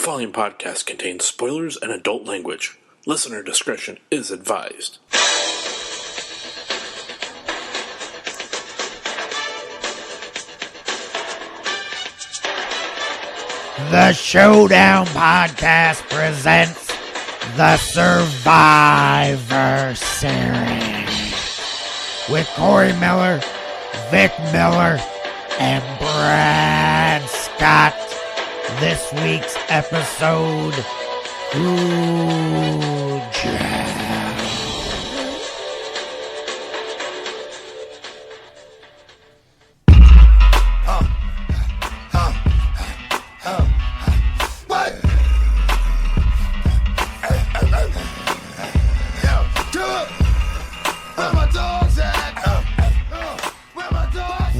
following podcast contains spoilers and adult language. Listener discretion is advised. The Showdown Podcast presents the Survivor Series with Corey Miller, Vic Miller, and Brad Scott. This week's episode, Cujo.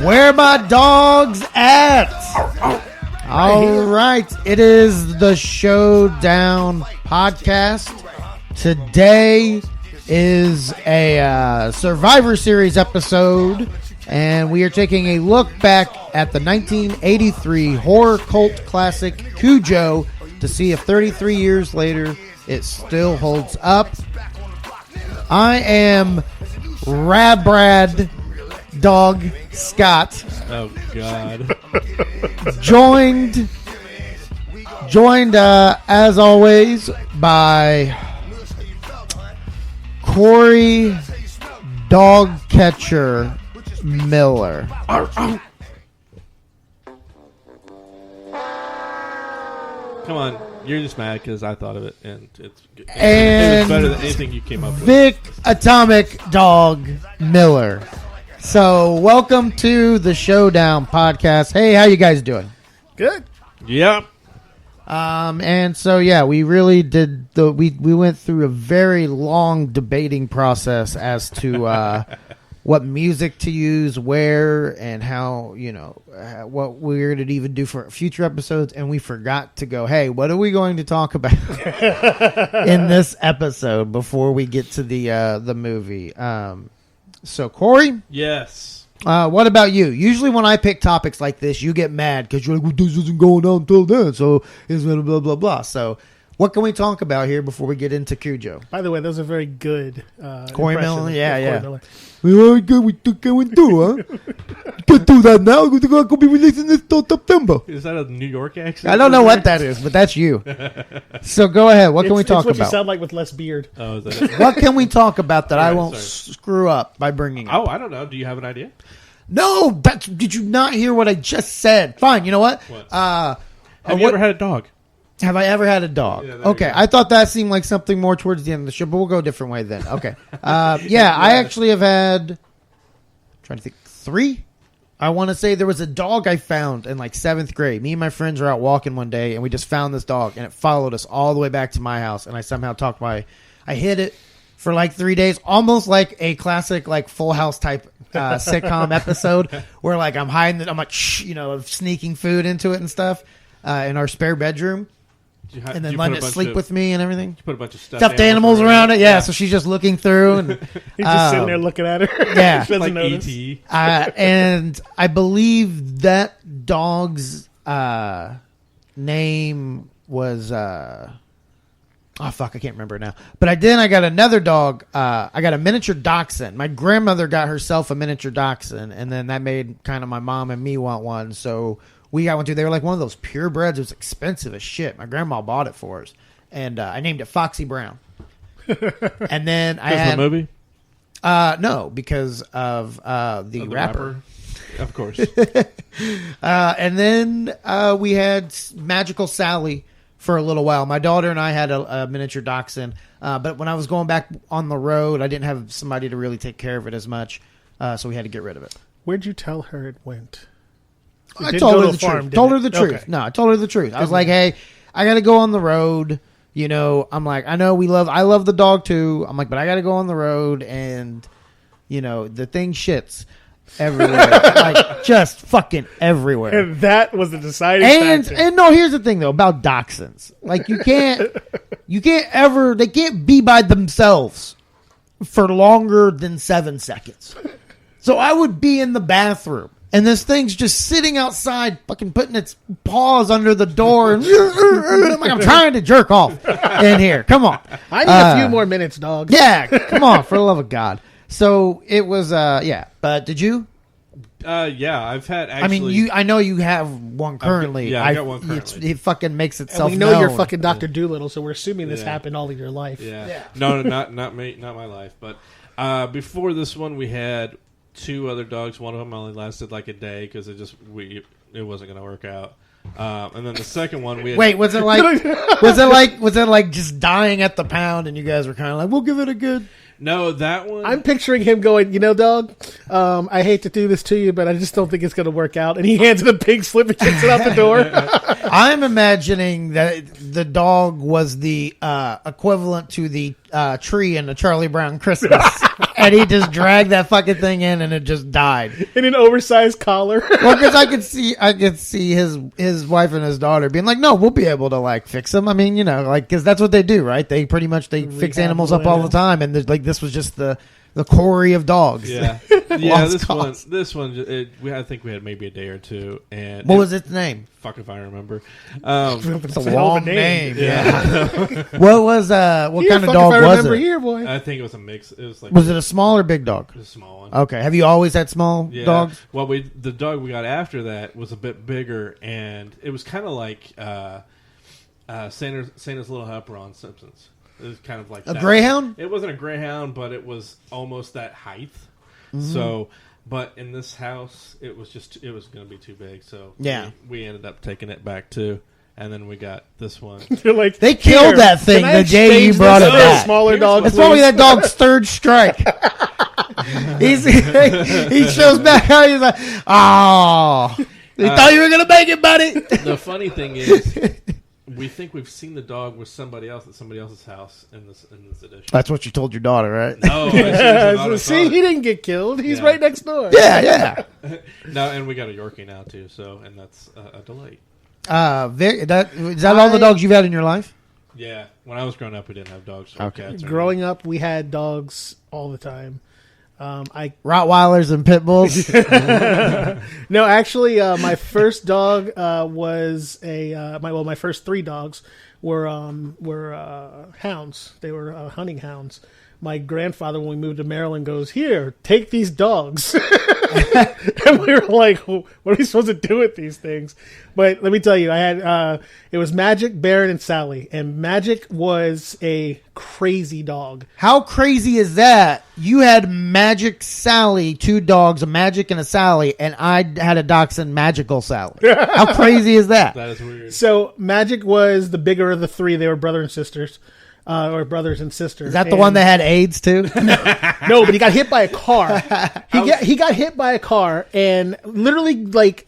Where my dogs at? All right, it is the Showdown Podcast. Today is a Survivor Series episode, and we are taking a look back at the 1983 horror cult classic Cujo to see if 33 years later it still holds up. I am Brad Dog Scott. Oh God! Joined as always by Corey Dog Catcher Miller. Come on, you're just mad because I thought of it, and it was better than anything you came up with. Vic Atomic Dog Miller. So, welcome to the Showdown Podcast. Hey, how you guys doing? Good. Yep. And so, yeah, we really did we went through a very long debating process as to what music to use, where, and how, what we're going to even do for future episodes. And we forgot to go, hey, what are we going to talk about in this episode before we get to the movie? So, Corey? Yes. What about you? Usually when I pick topics like this, you get mad because you're like, well, this isn't going on until then, so it's blah, blah, blah, blah. So, what can we talk about here before we get into Cujo? By the way, those are very good Corey Miller? Yeah. Miller. Well, good, we can do, huh? Can't do that now. We're going to be releasing this till September. Is that a New York accent? I don't know what that is, but that's you. So go ahead. What can we talk it's what about? you sound like with less beard. Oh, is that it? What can we talk about that I won't sorry. screw up by bringing up? Oh, I don't know. Do you have an idea? No, did you not hear what I just said? Fine, you know what? Have you ever had a dog? Have I ever had a dog? Yeah, okay, I thought that seemed like something more towards the end of the show, but we'll go a different way then. Okay. Yeah, I actually have had, trying to think, 3? I want to say there was a dog I found in like 7th grade. Me and my friends were out walking one day, and we just found this dog, and it followed us all the way back to my house, and I somehow I hid it for like 3 days, almost like a classic like Full House type sitcom episode where like I'm hiding it, I'm like, sneaking food into it and stuff in our spare bedroom. And then letting it sleep with me and everything. You put a bunch of stuffed animals around it. Yeah, so she's just looking through. And He's just sitting there looking at her. Yeah. She doesn't like notice. E.T. And I believe that dog's name was... oh, fuck, I can't remember now. But I got another dog. I got a miniature dachshund. My grandmother got herself a miniature dachshund, and then that made kind of my mom and me want one. So we got one too. They were like one of those purebreds. It was expensive as shit. My grandma bought it for us, and I named it Foxy Brown. And then I had the movie. No, because of the rapper. Of course. And then we had Magical Sally for a little while. My daughter and I had a miniature dachshund, but when I was going back on the road, I didn't have somebody to really take care of it as much, so we had to get rid of it. Where'd you tell her it went? I told her the truth. Told her the truth. Okay. No, I told her the truth. I was like, hey, I got to go on the road. I'm like, I know I love the dog too. I'm like, but I got to go on the road, and, the thing shits everywhere. Like, just fucking everywhere. And that was the deciding factor. And no, here's the thing though about dachshunds. Like they can't be by themselves for longer than 7 seconds. So I would be in the bathroom And this thing's just sitting outside, fucking putting its paws under the door. And I'm like, I'm trying to jerk off in here. Come on. I need a few more minutes, dog. Yeah, come on, for the love of God. So it was, yeah. But did you? Yeah, I've had actually. I mean, I know you have one currently. I got one currently. It fucking makes itself And we know known. you're fucking Dr. Doolittle, so we're assuming this happened all of your life. Yeah. No, not me, not my life. But before this one, we had 2 other dogs. One of them only lasted like a day because it wasn't going to work out. And then the second one, we had, Wait, was it like just dying at the pound, and you guys were kind of like, we'll give it a good. No, that one. I'm picturing him going, dog, I hate to do this to you, but I just don't think it's going to work out. And he hands it a pink slip and kicks it out the door. I'm imagining that the dog was the equivalent to the tree in the Charlie Brown Christmas. And he just dragged that fucking thing in, and it just died. In an oversized collar. Well, because I could see his wife and his daughter being like, "No, we'll be able to like fix them." I mean, because that's what they do, right? They pretty much fix animals up all the time, and like this was just the Corey of dogs. Yeah, yeah. This one, I think we had maybe a day or two. And what was its name? Fuck if I remember. It's a long name. Yeah. What was what kind of dog was it? Here, boy. I think it was a mix. It was like. Was it a small or big dog? It was a small one. Okay. Have you always had small dogs? Well, the dog we got after that was a bit bigger, and it was kind of like Santa's Little Helper on Simpsons. It was kind of like a greyhound. It wasn't a greyhound, but it was almost that height. Mm-hmm. So, but in this house, it was going to be too big. So we ended up taking it back too, and then we got this one. You're like, they killed that thing the day you brought it back. Smaller dog. It's probably that dog's third strike. He shows back out. He's like, "Oh, you thought you were gonna make it, buddy." The funny thing is. We think we've seen the dog with somebody else at somebody else's house in this edition. That's what you told your daughter, right? No, see, he didn't get killed. He's right next door. Yeah. No, and we got a Yorkie now too. So, and that's a delight. Is that all the dogs you've had in your life? Yeah, when I was growing up, we didn't have dogs. Or Okay. cats. Growing up, we had dogs all the time. Rottweilers and pit bulls. No, actually, my first dog was my first 3 dogs were hounds. They were hunting hounds. My grandfather, when we moved to Maryland, goes, "Here, take these dogs." And we were like, well, "What are we supposed to do with these things?" But let me tell you, I had it was Magic, Baron, and Sally, and Magic was a crazy dog. How crazy is that? You had Magic, Sally, 2 dogs, a Magic and a Sally, and I had a dachshund, Magical Sally. How crazy is that? That is weird. So Magic was the bigger of the 3. They were brother and sisters. Or brothers and sisters. Is that the one that had AIDS too? No, but he got hit by a car. He got hit by a car and literally like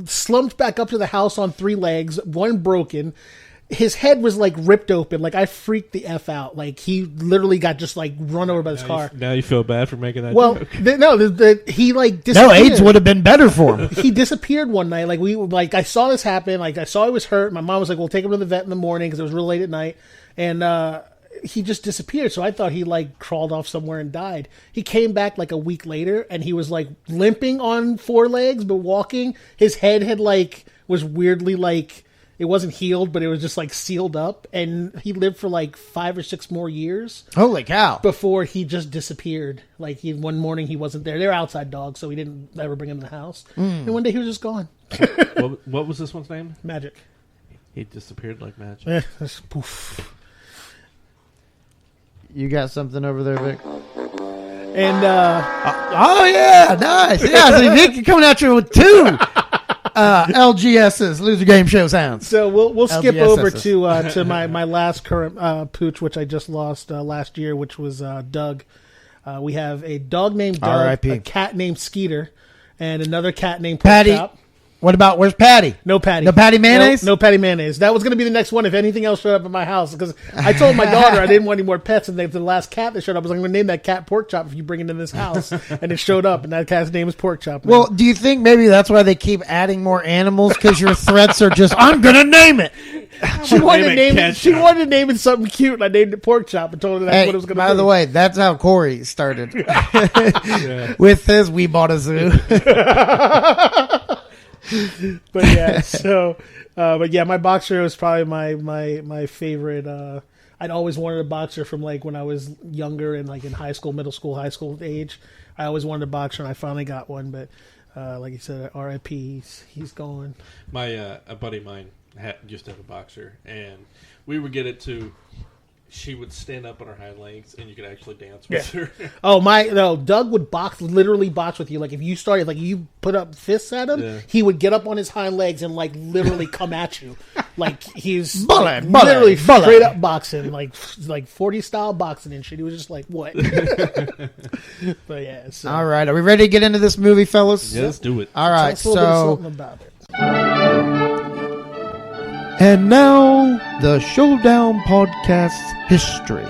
slumped back up to the house on 3 legs, one broken. His head was like ripped open. Like I freaked the F out. Like he literally got just like run over by this car. Now you feel bad for making that well, joke. He like disappeared. No, AIDS would have been better for him. He disappeared one night. Like I saw this happen. Like I saw he was hurt. My mom was like, "We'll take him to the vet in the morning," because it was real late at night. And he just disappeared. So I thought he like crawled off somewhere and died. He came back like a week later, and he was like limping on 4 legs, but walking. His head had was weirdly like, it wasn't healed, but it was just like sealed up. And he lived for like 5 or 6 more years. Holy cow. Before he just disappeared. Like one morning he wasn't there. They're outside dogs, so we didn't ever bring him in the house. And one day he was just gone. What was this one's name? Magic. He disappeared like magic. Yeah, poof. You got something over there, Vic? And oh yeah, nice. Yeah, so Vic coming at you with 2 LGSs, Loser Game Show sounds. So we'll skip over LGSs. to my last current pooch, which I just lost last year, which was Doug. We have a dog named Doug, R.I.P. a cat named Skeeter, and another cat named Patty. Porkchop. What about, where's Patty? No Patty. No Patty mayonnaise? No Patty mayonnaise. That was going to be the next one if anything else showed up at my house. Because I told my daughter I didn't want any more pets. And the last cat that showed up, I was like, I'm going to name that cat Pork Chop if you bring it in this house. And it showed up. And that cat's name is Pork Chop. Man. Well, do you think maybe that's why they keep adding more animals? Because your threats are just, I'm going to name it. She wanted to name it something cute. And I named it Pork Chop and told her that's what it was going to be. By the way, that's how Corey started. With his We Bought a Zoo. But yeah, but yeah, my boxer was probably my favorite. I'd always wanted a boxer from like when I was younger and like in high school, middle school, high school age. I always wanted a boxer, and I finally got one. But like you said, R.I.P. He's gone. My a buddy of mine used to have a boxer, and we would get it to. She would stand up on her hind legs, and you could actually dance with her. Oh Doug would literally box with you. Like if you started, like you put up fists at him, he would get up on his hind legs and like literally come at you, like he's literally straight up boxing, like 40 style boxing and shit. He was just like, what? But yeah. So. All right, are we ready to get into this movie, fellas? Yeah, let's do it. All right, Tell us a little bit about it. And now, the Showdown Podcast history.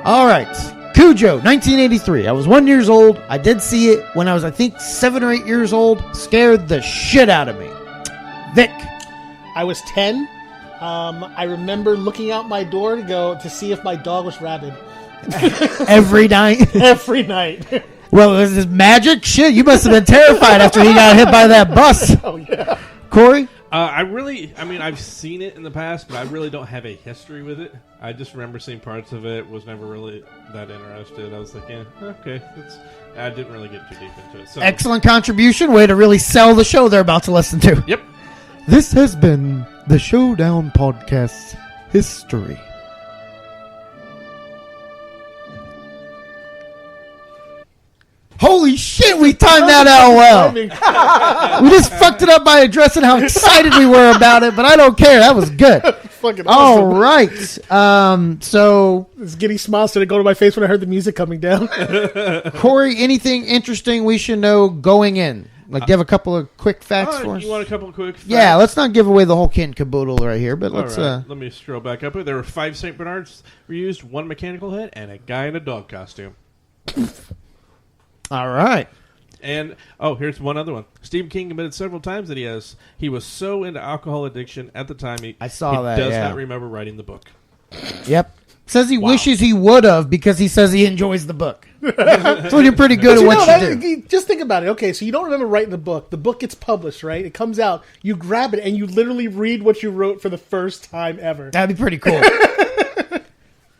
All right, Cujo, 1983. I was 1 year old. I did see it when I was, I think, 7 or 8 years old. Scared the shit out of me. Vic. I was 10. I remember looking out my door to see if my dog was rabid. Every night? Every night. Well, is this magic? Shit, you must have been terrified after he got hit by that bus. Oh, yeah. Corey? I've seen it in the past, but I really don't have a history with it. I just remember seeing parts of it, was never really that interested. I was like, yeah, okay. I didn't really get too deep into it. So. Excellent contribution. Way to really sell the show they're about to listen to. Yep. This has been the Showdown Podcast history. Holy shit, we timed that out well. We just fucked it up by addressing how excited we were about it, but I don't care. That was good. Fucking awesome. All right. So, this giddy smile started to go to my face when I heard the music coming down. Corey, anything interesting we should know going in? Like, do you have a couple of quick facts for us? You want a couple of quick facts? Yeah, let's not give away the whole kit and caboodle right here, but let's... Right. Let me scroll back up. There were 5 St. Bernards reused, 1 mechanical head, and a guy in a dog costume. All right. And, here's one other one. Stephen King admitted several times that he was so into alcohol addiction at the time he does not remember writing the book. Yep. Says he wishes he would have because he says he enjoys the book. So you're pretty good at what you do. Just think about it. Okay, so you don't remember writing the book. The book gets published, right? It comes out. You grab it and you literally read what you wrote for the first time ever. That'd be pretty cool.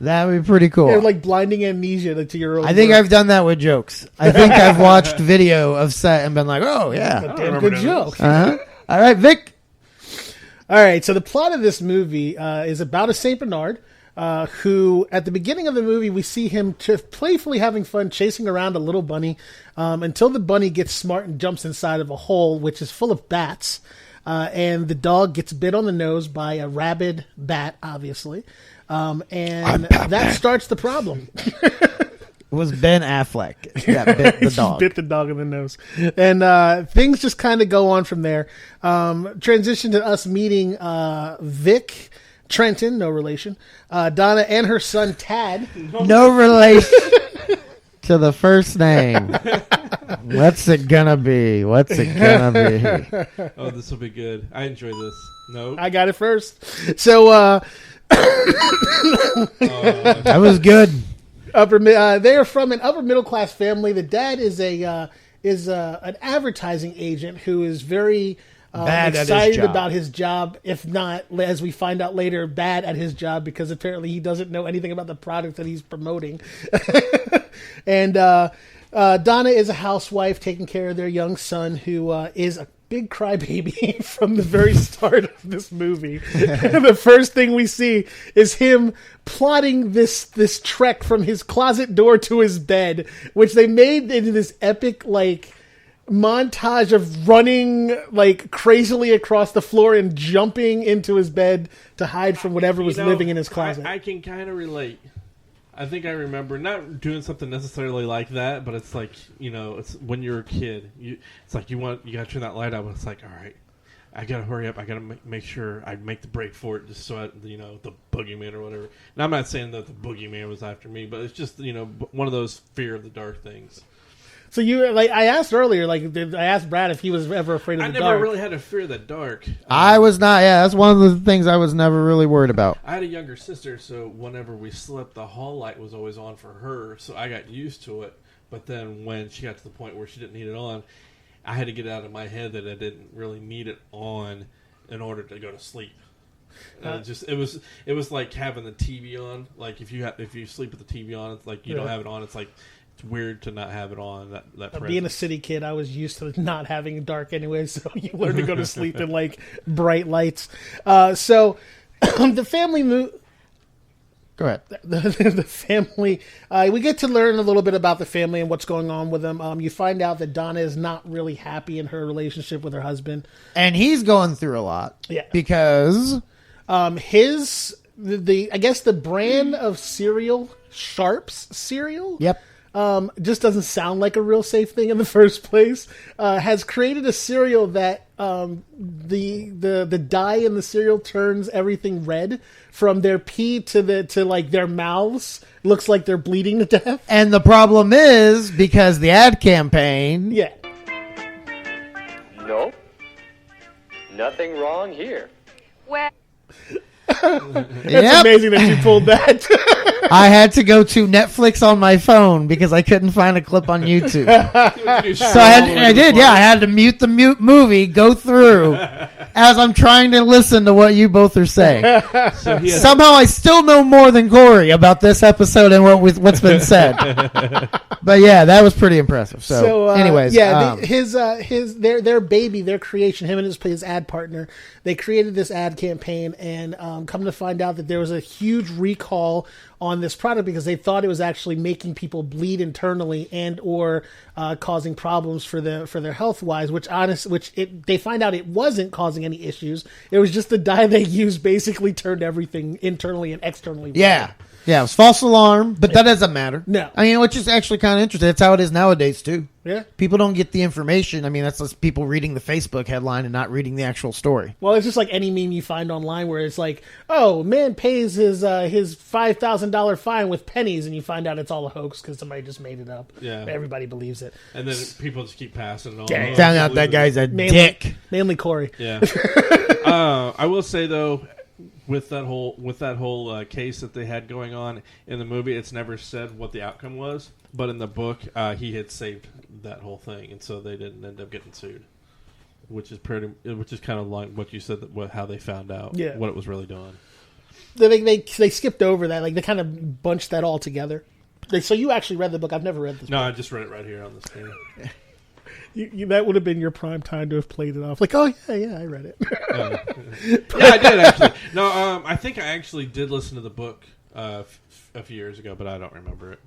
That would be pretty cool. Yeah, like blinding amnesia to your own I think work. I've done that with jokes. I think I've watched video of set and been like, oh, yeah. A damn good joke. Uh-huh. All right, Vic. All right, so the plot of this movie is about a St. Bernard who, at the beginning of the movie, we see him playfully having fun chasing around a little bunny until the bunny gets smart and jumps inside of a hole, which is full of bats. And the dog gets bit on the nose by a rabid bat, obviously. And that starts the problem. It was Ben Affleck that bit the dog. Bit the dog in the nose. And things just kind of go on from there. Transition to us meeting Vic Trenton, no relation, Donna and her son Tad. No relation to the first name. What's it gonna be? Oh, this will be good. I enjoy this. No. I got it first. So, that was good. They are from an upper middle class family. The dad is an advertising agent who is very excited about his job. If not, as we find out later, bad at his job because apparently he doesn't know anything about the product that he's promoting. And Donna is a housewife taking care of their young son, who is a big crybaby from the very start of this movie. The first thing we see is him plotting this trek from his closet door to his bed, which they made into this epic montage of running crazily across the floor and jumping into his bed to hide from whatever was living in his closet. I can kind of relate. I think I remember not doing something necessarily like that, but it's like, it's when you're a kid, it's like you gotta turn that light out, but it's like, all right, I gotta hurry up, I gotta make sure I make the break for it, just so the boogeyman or whatever. And I'm not saying that the boogeyman was after me, but it's just one of those fear of the dark things. So I asked earlier, I asked Brad if he was ever afraid of the dark. I never really had a fear of the dark. I was not. Yeah, that's one of the things I was never really worried about. I had a younger sister, so whenever we slept, the hall light was always on for her, so I got used to it. But then when she got to the point where she didn't need it on, I had to get it out of my head that I didn't really need it on in order to go to sleep. It was like having the TV on. Like if you sleep with the TV on, it's like you don't have it on. It's like it's weird to not have it on. Being a city kid, I was used to not having dark anyway, so you learn to go to sleep in like bright lights. So the family moved. Go ahead. The family. We get to learn a little bit about the family and what's going on with them. You find out that Donna is not really happy in her relationship with her husband, and he's going through a lot. Yeah, because I guess the brand of cereal, Sharps cereal. Yep. Just doesn't sound like a real safe thing in the first place. Has created a cereal that the dye in the cereal turns everything red from their pee to their mouths. Looks like they're bleeding to death. And the problem is because the ad campaign. Yeah. Nope. Nothing wrong here. Well. That's amazing that you pulled that. I had to go to Netflix on my phone because I couldn't find a clip on YouTube. So I did. I had to mute the movie, go through as I'm trying to listen to what you both are saying. Somehow I still know more than Corey about this episode and what's been said. But yeah, that was pretty impressive. So anyways, their baby, their creation, him and his ad partner, they created this ad campaign, and come to find out that there was a huge recall on this product because they thought it was actually making people bleed internally and or causing problems for their health wise. They find out it wasn't causing any issues. It was just the dye they used basically turned everything internally and externally. Yeah. Yeah, it was false alarm, but that doesn't matter. No. I mean, which is actually kind of interesting. That's how it is nowadays, too. Yeah. People don't get the information. I mean, that's just people reading the Facebook headline and not reading the actual story. Well, it's just like any meme you find online where it's like, oh, man pays his $5,000 fine with pennies, and you find out it's all a hoax because somebody just made it up. Yeah. Everybody believes it. And then people just keep passing it on. Yeah. Found out that guy's a dick. Mainly Corey. Yeah. I will say, though, with that whole case that they had going on in the movie, it's never said what the outcome was. But in the book, he had saved that whole thing, and so they didn't end up getting sued. Which is kind of like what you said, how they found out what it was really doing. They skipped over that, like they kind of bunched that all together. So you actually read the book? I've never read this. No, book. I just read it right here on the screen. That would have been your prime time to have played it off. Like, oh yeah, I read it. Yeah, I did actually. No, I think I actually did listen to the book a few years ago, but I don't remember it.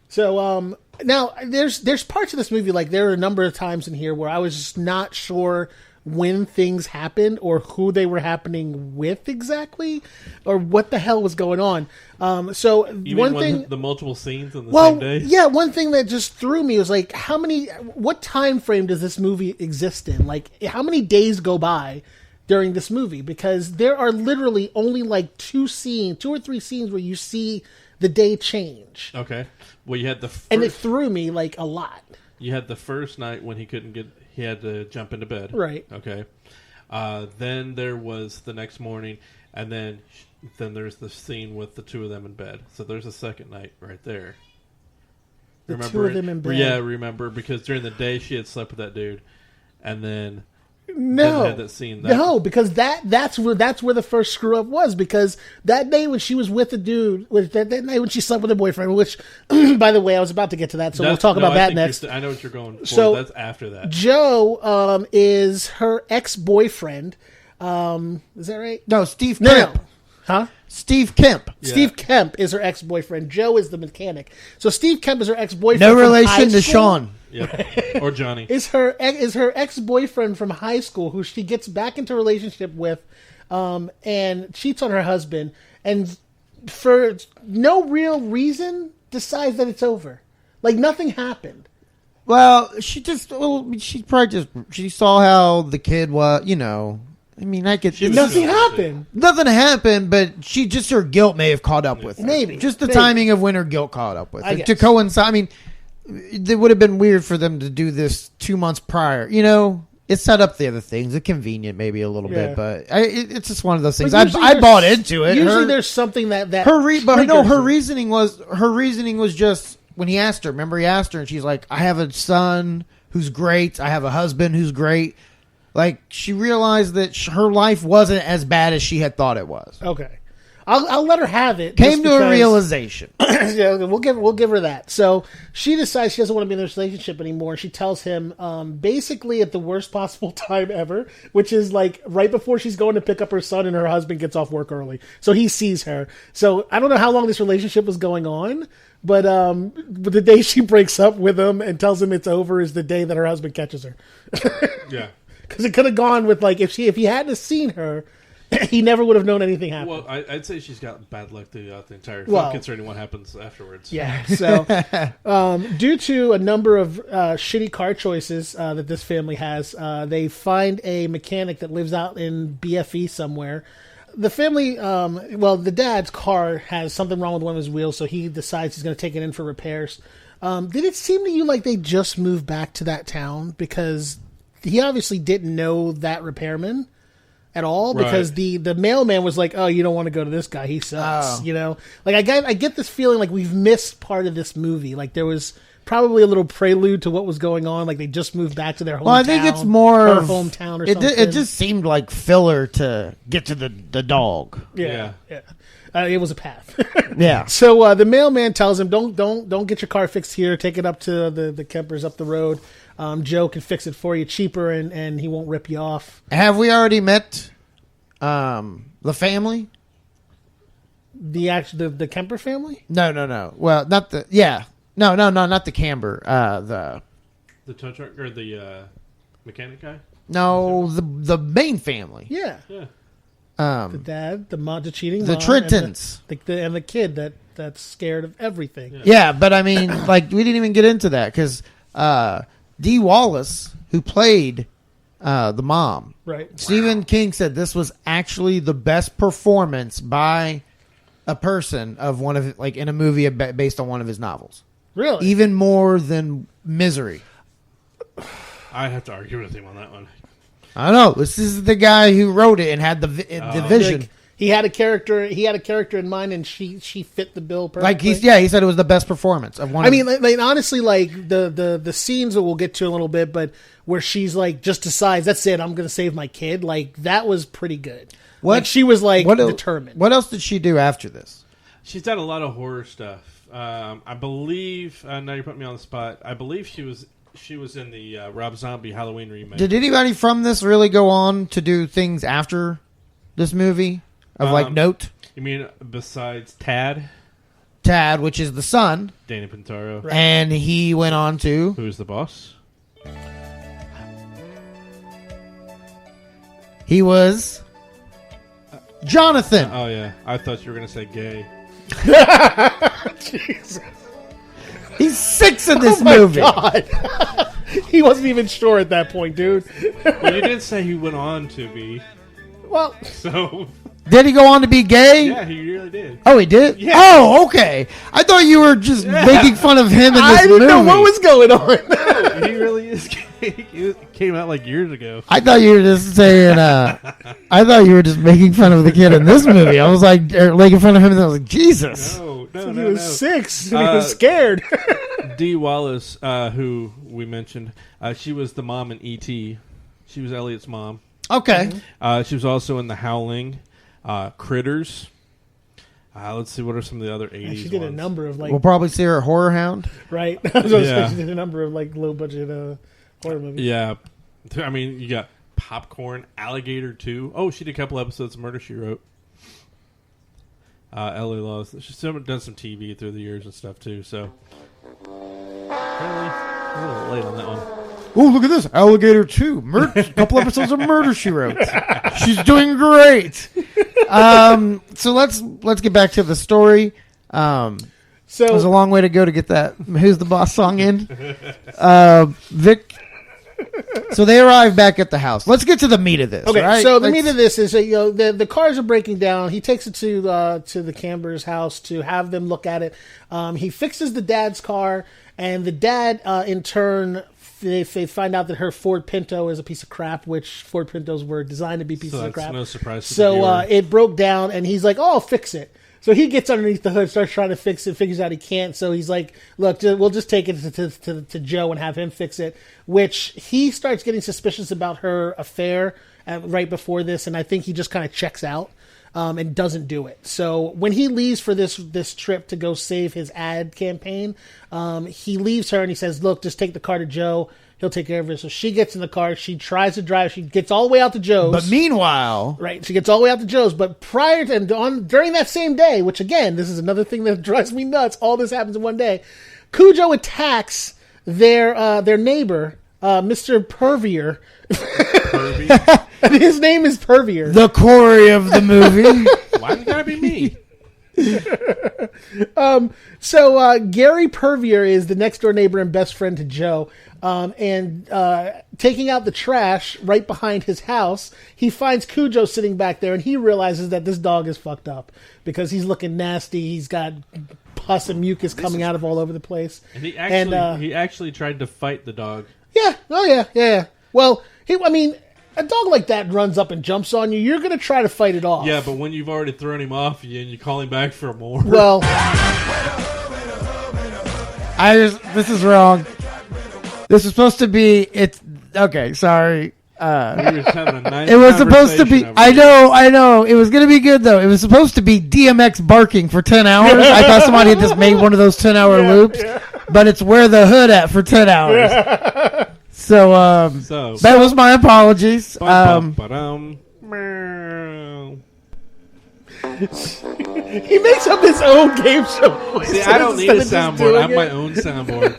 So now there's parts of this movie, like there are a number of times in here where I was just not sure when things happened or who they were happening with exactly, or what the hell was going on. The multiple scenes in the same day. Yeah, one thing that just threw me was like, what time frame does this movie exist in? Like, how many days go by during this movie? Because there are literally only like 2 or 3 scenes where you see the day change. Okay. Well, you had and it threw me like a lot. You had the first night when he had to jump into bed. Right. Okay. Then there was the next morning, and then there's the scene with the 2 of them in bed. So there's a second night right there. The 2 of them in bed. Yeah, remember, because during the day she had slept with that dude, and then had that scene. Because that's where the first screw up was, because that day when she was with the dude, that night when she slept with her boyfriend, which, by the way, I was about to get to that, so we'll talk about that next. I know what you're going for. So that's after that. Joe is her ex-boyfriend. Is that right? No, Steve Kemp. No. Huh? Steve Kemp. Yeah. Steve Kemp is her ex-boyfriend. Joe is the mechanic. So Steve Kemp is her ex-boyfriend. No from relation high to school. Sean. Yeah. Or Johnny. Is her ex-boyfriend from high school, who she gets back into a relationship with, and cheats on her husband. And for no real reason, decides that it's over. Like, nothing happened. Well, she probably she saw how the kid was, you know. I mean, Nothing happened. Nothing happened, but her guilt may have caught up with her. Maybe. Just the timing of when her guilt caught up with her. guess. To coincide, I mean, it would have been weird for them to do this 2 months prior. You know, it set up the other things. It's convenient maybe a little bit, but it's just one of those things. I bought into it. Usually there's something that her reasoning was just when he asked her. Remember, he asked her, and she's like, "I have a son who's great. I have a husband who's great." Like, she realized that her life wasn't as bad as she had thought it was. Okay, I'll let her have it. Came to a realization. Yeah, we'll give her that. So she decides she doesn't want to be in this relationship anymore. She tells him basically at the worst possible time ever, which is like right before she's going to pick up her son, and her husband gets off work early, so he sees her. So I don't know how long this relationship was going on, but the day she breaks up with him and tells him it's over is the day that her husband catches her. Yeah. Because it could have gone with, like, if he hadn't seen her, he never would have known anything happened. Well, I'd say she's got bad luck throughout the entire film, concerning what happens afterwards. Yeah. So, due to a number of shitty car choices that this family has, they find a mechanic that lives out in BFE somewhere. The family, the dad's car has something wrong with one of his wheels, so he decides he's going to take it in for repairs. Did it seem to you like they just moved back to that town? Because he obviously didn't know that repairman at all, because the mailman was like, "Oh, you don't want to go to this guy. He sucks." You know, like I get this feeling like we've missed part of this movie. Like there was probably a little prelude to what was going on. Like they just moved back to their hometown. Well, I think it's more her hometown or something. It just seemed like filler to get to the dog. Yeah. It was a path. Yeah. So the mailman tells him, "Don't get your car fixed here. Take it up to the Kempers up the road. Joe can fix it for you cheaper, and he won't rip you off." Have we already met the family? The Kemper family? No. Well, not the No, not the Camber. The tow truck or the mechanic guy? No, the main family. Yeah. The dad, the mom, the cheating the mom, Trentons, and the kid that's scared of everything. Yeah, but I mean, like, we didn't even get into that because Dee Wallace, who played the mom, right? Stephen King said this was actually the best performance by a person of one of, like, in a movie based on one of his novels. Really, even more than Misery. I have to argue with him on that one. I don't know. This is the guy who wrote it and had the vision. Like, he had a character in mind, and she fit the bill perfectly. Like he said it was the best performance of one. Honestly, like the scenes that we'll get to in a little bit, but where she's like just decides that's it, I'm going to save my kid. Like that was pretty good. Like she was like determined. What else did she do after this? She's done a lot of horror stuff. I believe. Now you're putting me on the spot. I believe she was in the Rob Zombie Halloween remake. Did anybody from this really go on to do things after this movie of like note? You mean besides Tad? Tad, which is the son, Danny Pintaro, right. And he went on to Who's the Boss? He was Jonathan. Oh yeah, I thought you were going to say gay. Jesus. He's 6 in this movie. God. He wasn't even sure at that point, dude. Well, you did say he went on to be. Well, so did he go on to be gay? Yeah, he really did. Oh, he did? Yeah. Oh, okay. I thought you were just making fun of him in this movie. I didn't know what was going on. No, he really is gay. It came out like years ago. I thought you were just saying, I thought you were just making fun of the kid in this movie. I was like, making fun of him, and I was like, Jesus. No. He was 6, and he was scared. Dee Wallace, who we mentioned, she was the mom in E.T. She was Elliot's mom. Okay. She was also in The Howling, Critters. Let's see, what are some of the other 80s She did ones? a number of, like... We'll probably see her at Horrorhound. Right. I was going to say she did a number of, like, low-budget horror movies. Yeah. I mean, you got Popcorn, Alligator 2. Oh, she did a couple episodes of Murder, She Wrote. L.A. Laws. She's done some TV through the years and stuff, too, so... Apparently, a little late on that one. Oh, look at this. Alligator 2. A couple episodes of Murder, She Wrote. She's doing great. So let's get back to the story. So it was a long way to go to get that Who's the Boss song in. Vic. So they arrive back at the house. Let's get to the meat of this. Okay, right? so the meat of this is that, the cars are breaking down. He takes it to the Camber's house to have them look at it. He fixes the dad's car, and the dad, in turn, they find out that her Ford Pinto is a piece of crap, which Ford Pintos were designed to be pieces of crap. No surprise. So it broke down, and he's like, "Oh, I'll fix it." So he gets underneath the hood, starts trying to fix it, figures out he can't. So he's like, look, we'll just take it to Joe and have him fix it, which he starts getting suspicious about her affair right before this. And I think he just kind of checks out and doesn't do it. So when he leaves for this trip to go save his ad campaign, he leaves her and he says, look, just take the car to Joe. He'll take care of it. So she gets in the car. She tries to drive. She gets all the way out to Joe's. But meanwhile... Right. She gets all the way out to Joe's. But during that same day, which again, this is another thing that drives me nuts. All this happens in one day. Cujo attacks their neighbor, Mr. Pervier. His name is Pervier. The Corey of the movie. Why's it gotta be me? So Gary Pervier is the next door neighbor and best friend to Joe. And taking out the trash right behind his house, he finds Cujo sitting back there, and he realizes that this dog is fucked up because he's looking nasty. He's got pus and mucus coming out of all over the place. And he actually tried to fight the dog. Yeah. Oh yeah. Well, a dog like that runs up and jumps on you. You're going to try to fight it off. Yeah, but when you've already thrown him off and you call him back for more. Well, this is wrong. This is supposed to be. It's okay. Sorry. It was supposed to be. I know. It was going to be good though. It was supposed to be DMX barking for 10 hours. I thought somebody had just made one of those 10-hour loops, but it's where the hood at for 10 hours. So that was my apologies. He makes up his own game show voice. See, I don't need a soundboard. I have my own soundboard.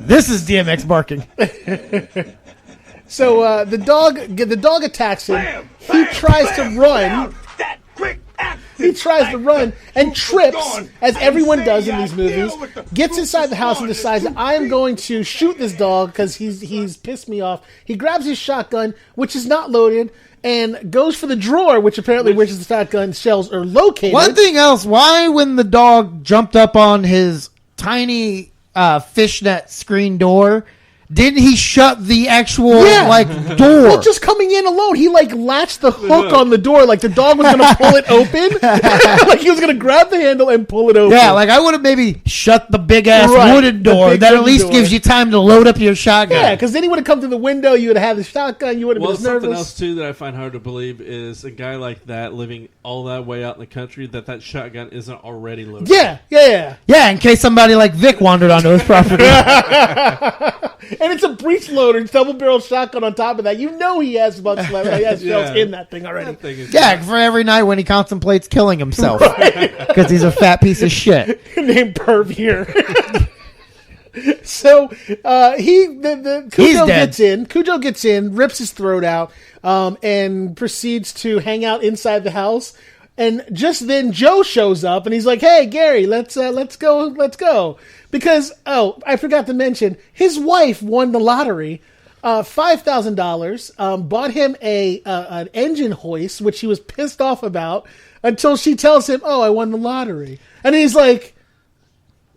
This is DMX barking. So the dog attacks him. He tries to run. He tries to run and trips, as everyone does in these movies. Gets inside the house and decides that I am going to shoot this dog because he's pissed me off. He grabs his shotgun, which is not loaded, and goes for the drawer, which apparently where the shotgun shells are located. One thing else, why when the dog jumped up on his tiny fishnet screen door, didn't he shut the actual door? Well, just coming in alone, he latched the hook on the door, like the dog was going to pull it open, like he was going to grab the handle and pull it open. Yeah, like I would have maybe shut the big ass wooden door that at least gives you time to load up your shotgun. Yeah, because then he would have come through the window. You would have had the shotgun. You would have been nervous. Something else too that I find hard to believe is a guy like that living all that way out in the country that shotgun isn't already loaded. Yeah. In case somebody like Vic wandered onto his property. And it's a breech loader, double-barrel shotgun on top of that. You know he has shells in that thing already. For every night when he contemplates killing himself. Because he's a fat piece of shit. Named Pervier. So Cujo gets in, rips his throat out, and proceeds to hang out inside the house. And just then Joe shows up and he's like, "Hey Gary, let's go." Because I forgot to mention, his wife won the lottery, $5,000. Bought him an engine hoist, which he was pissed off about, until she tells him, "Oh, I won the lottery," and he's like,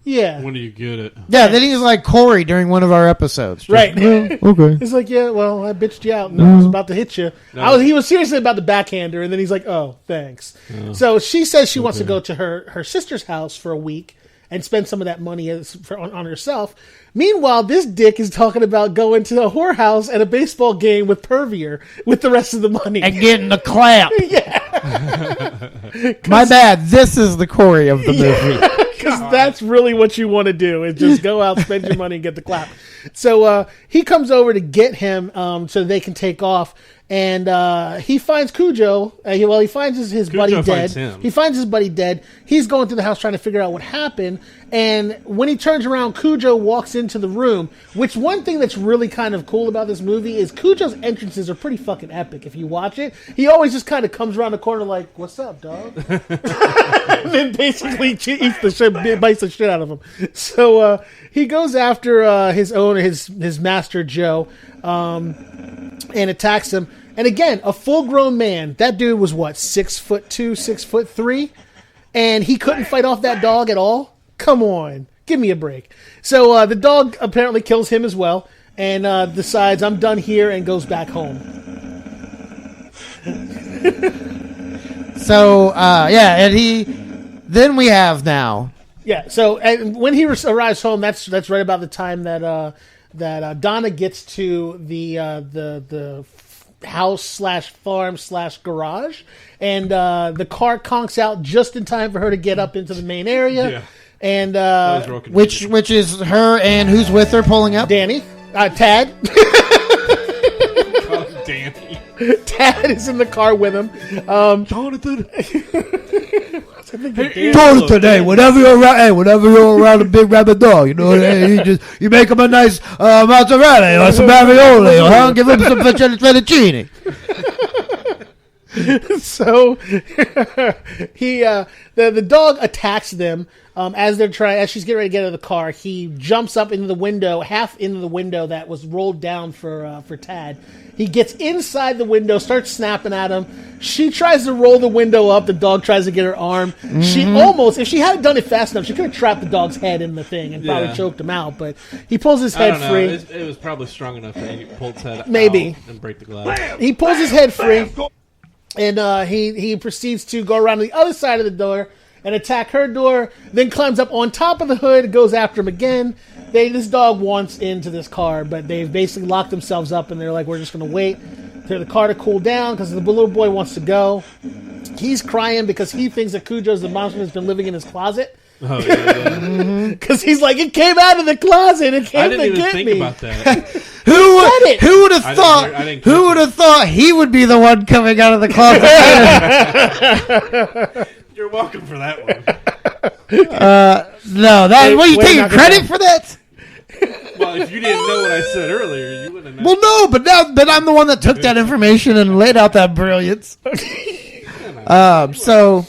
"Yeah." When do you get it? Yeah, then he was like Corey during one of our episodes. Right. Okay. He's like, "Yeah, well, I bitched you out and I was about to hit you." No. He was seriously about to backhand her, and then he's like, "Oh, thanks." So she says she wants to go to her sister's house for a week and spend some of that money on herself. Meanwhile, this dick is talking about going to a whorehouse and a baseball game with Pervier with the rest of the money. And getting the clap. Yeah. My bad. This is the Corey of the movie. Because that's really what you want to do, is just go out, spend your money, and get the clap. So he comes over to get him so they can take off. And he finds Cujo. He finds his buddy dead. Finds him. He finds his buddy dead. He's going through the house trying to figure out what happened. And when he turns around, Cujo walks into the room. Which one thing that's really kind of cool about this movie is Cujo's entrances are pretty fucking epic. If you watch it, he always just kind of comes around the corner like, "What's up, dog?" And then basically bites the shit out of him. So he goes after his owner, his master Joe, and attacks him. And again, a full-grown man. That dude was what, 6'2", 6'3", and he couldn't fight off that dog at all. Come on, give me a break. So the dog apparently kills him as well, and decides I'm done here and goes back home. So and then we have now. Yeah. So and when he arrives home, that's right about the time that Donna gets to the house / farm / garage, and the car conks out just in time for her to get up into the main area. Yeah. And which is her and who's with her pulling up? Danny, Tad. Danny. Tad is in the car with him. Jonathan. Jonathan, hey, whenever you're around a big rabid dog, you make him a nice mozzarella or some ravioli, or give him some fettuccine. So the dog attacks them as she's getting ready to get out of the car. He jumps up into the window, half into the window that was rolled down for Tad. He gets inside the window, starts snapping at him. She tries to roll the window up. The dog tries to get her arm. Mm-hmm. She almost, if she hadn't done it fast enough, she could have trapped the dog's head in the thing and probably choked him out. But he pulls his head free. It was probably strong enough to pull his head out and break the glass. He pulls his head free, and he proceeds to go around to the other side of the door and attack her door, then climbs up on top of the hood, goes after him again. This dog wants into this car, but they've basically locked themselves up, and they're like, we're just going to wait for the car to cool down because the little boy wants to go. He's crying because he thinks that Cujo's the monster that's been living in his closet. Oh, yeah. Because he's like, it came out of the closet. It came to get me. I didn't even think about that. Who would have thought? Who would have thought he would be the one coming out of the closet? You're welcome for that one. No, what are you taking credit for that? Well, if you didn't know what I said earlier, you wouldn't have. Well, no, but I'm the one that took that information and laid out that brilliance. So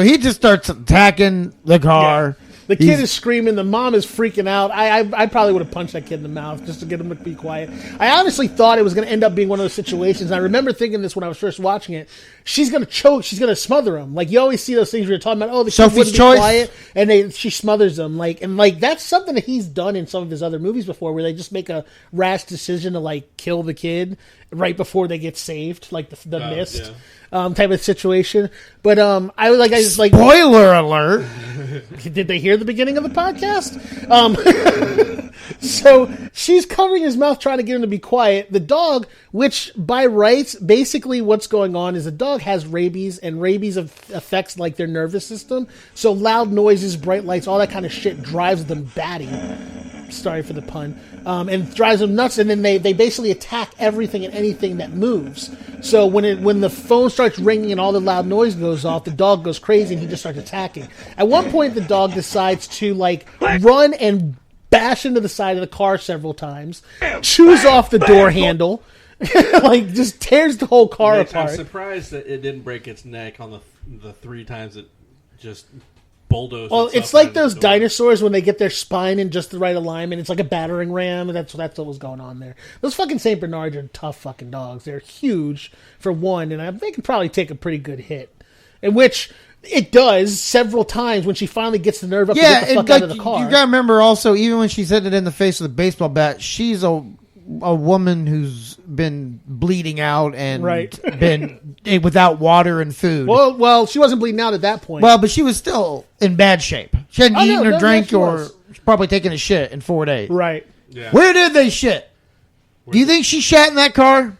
he just starts attacking the car. Yeah. The kid is screaming. The mom is freaking out. I probably would have punched that kid in the mouth just to get him to be quiet. I honestly thought it was going to end up being one of those situations. I remember thinking this when I was first watching it. She's going to choke. She's going to smother him. Like, you always see those things where you're talking about, the kid wouldn't be quiet, and she smothers him. Like, that's something that he's done in some of his other movies before, where they just make a rash decision to kill the kid right before they get saved, like the Mist. Yeah. Type of situation, but spoiler alert. Did they hear the beginning of the podcast? So she's covering his mouth, trying to get him to be quiet. The dog, which by rights, basically what's going on is the dog has rabies, and rabies affects their nervous system. So loud noises, bright lights, all that kind of shit drives them batty. Sorry for the pun. And drives them nuts, and then they basically attack everything and anything that moves. So when the phone starts ringing and all the loud noise goes off, the dog goes crazy and he just starts attacking. At one point, the dog decides to run and bash into the side of the car several times, chews off the door handle, just tears the whole car apart. I'm surprised that it didn't break its neck on the 3 times it just bulldoze. Well, it's like those dinosaurs when they get their spine in just the right alignment. It's like a battering ram. That's what was going on there. Those fucking Saint Bernards are tough fucking dogs. They're huge for one, and they can probably take a pretty good hit. In which it does several times when she finally gets the nerve up to get the fuck out of the car. You gotta remember also, even when she's hitting it in the face with a baseball bat, she's a woman who's been bleeding out and been without water and food. Well, she wasn't bleeding out at that point. Well, but she was still in bad shape. She hadn't eaten or drank or probably taken a shit in 4 days. Right. Yeah. Where did they shit? Do you think she shat in that car?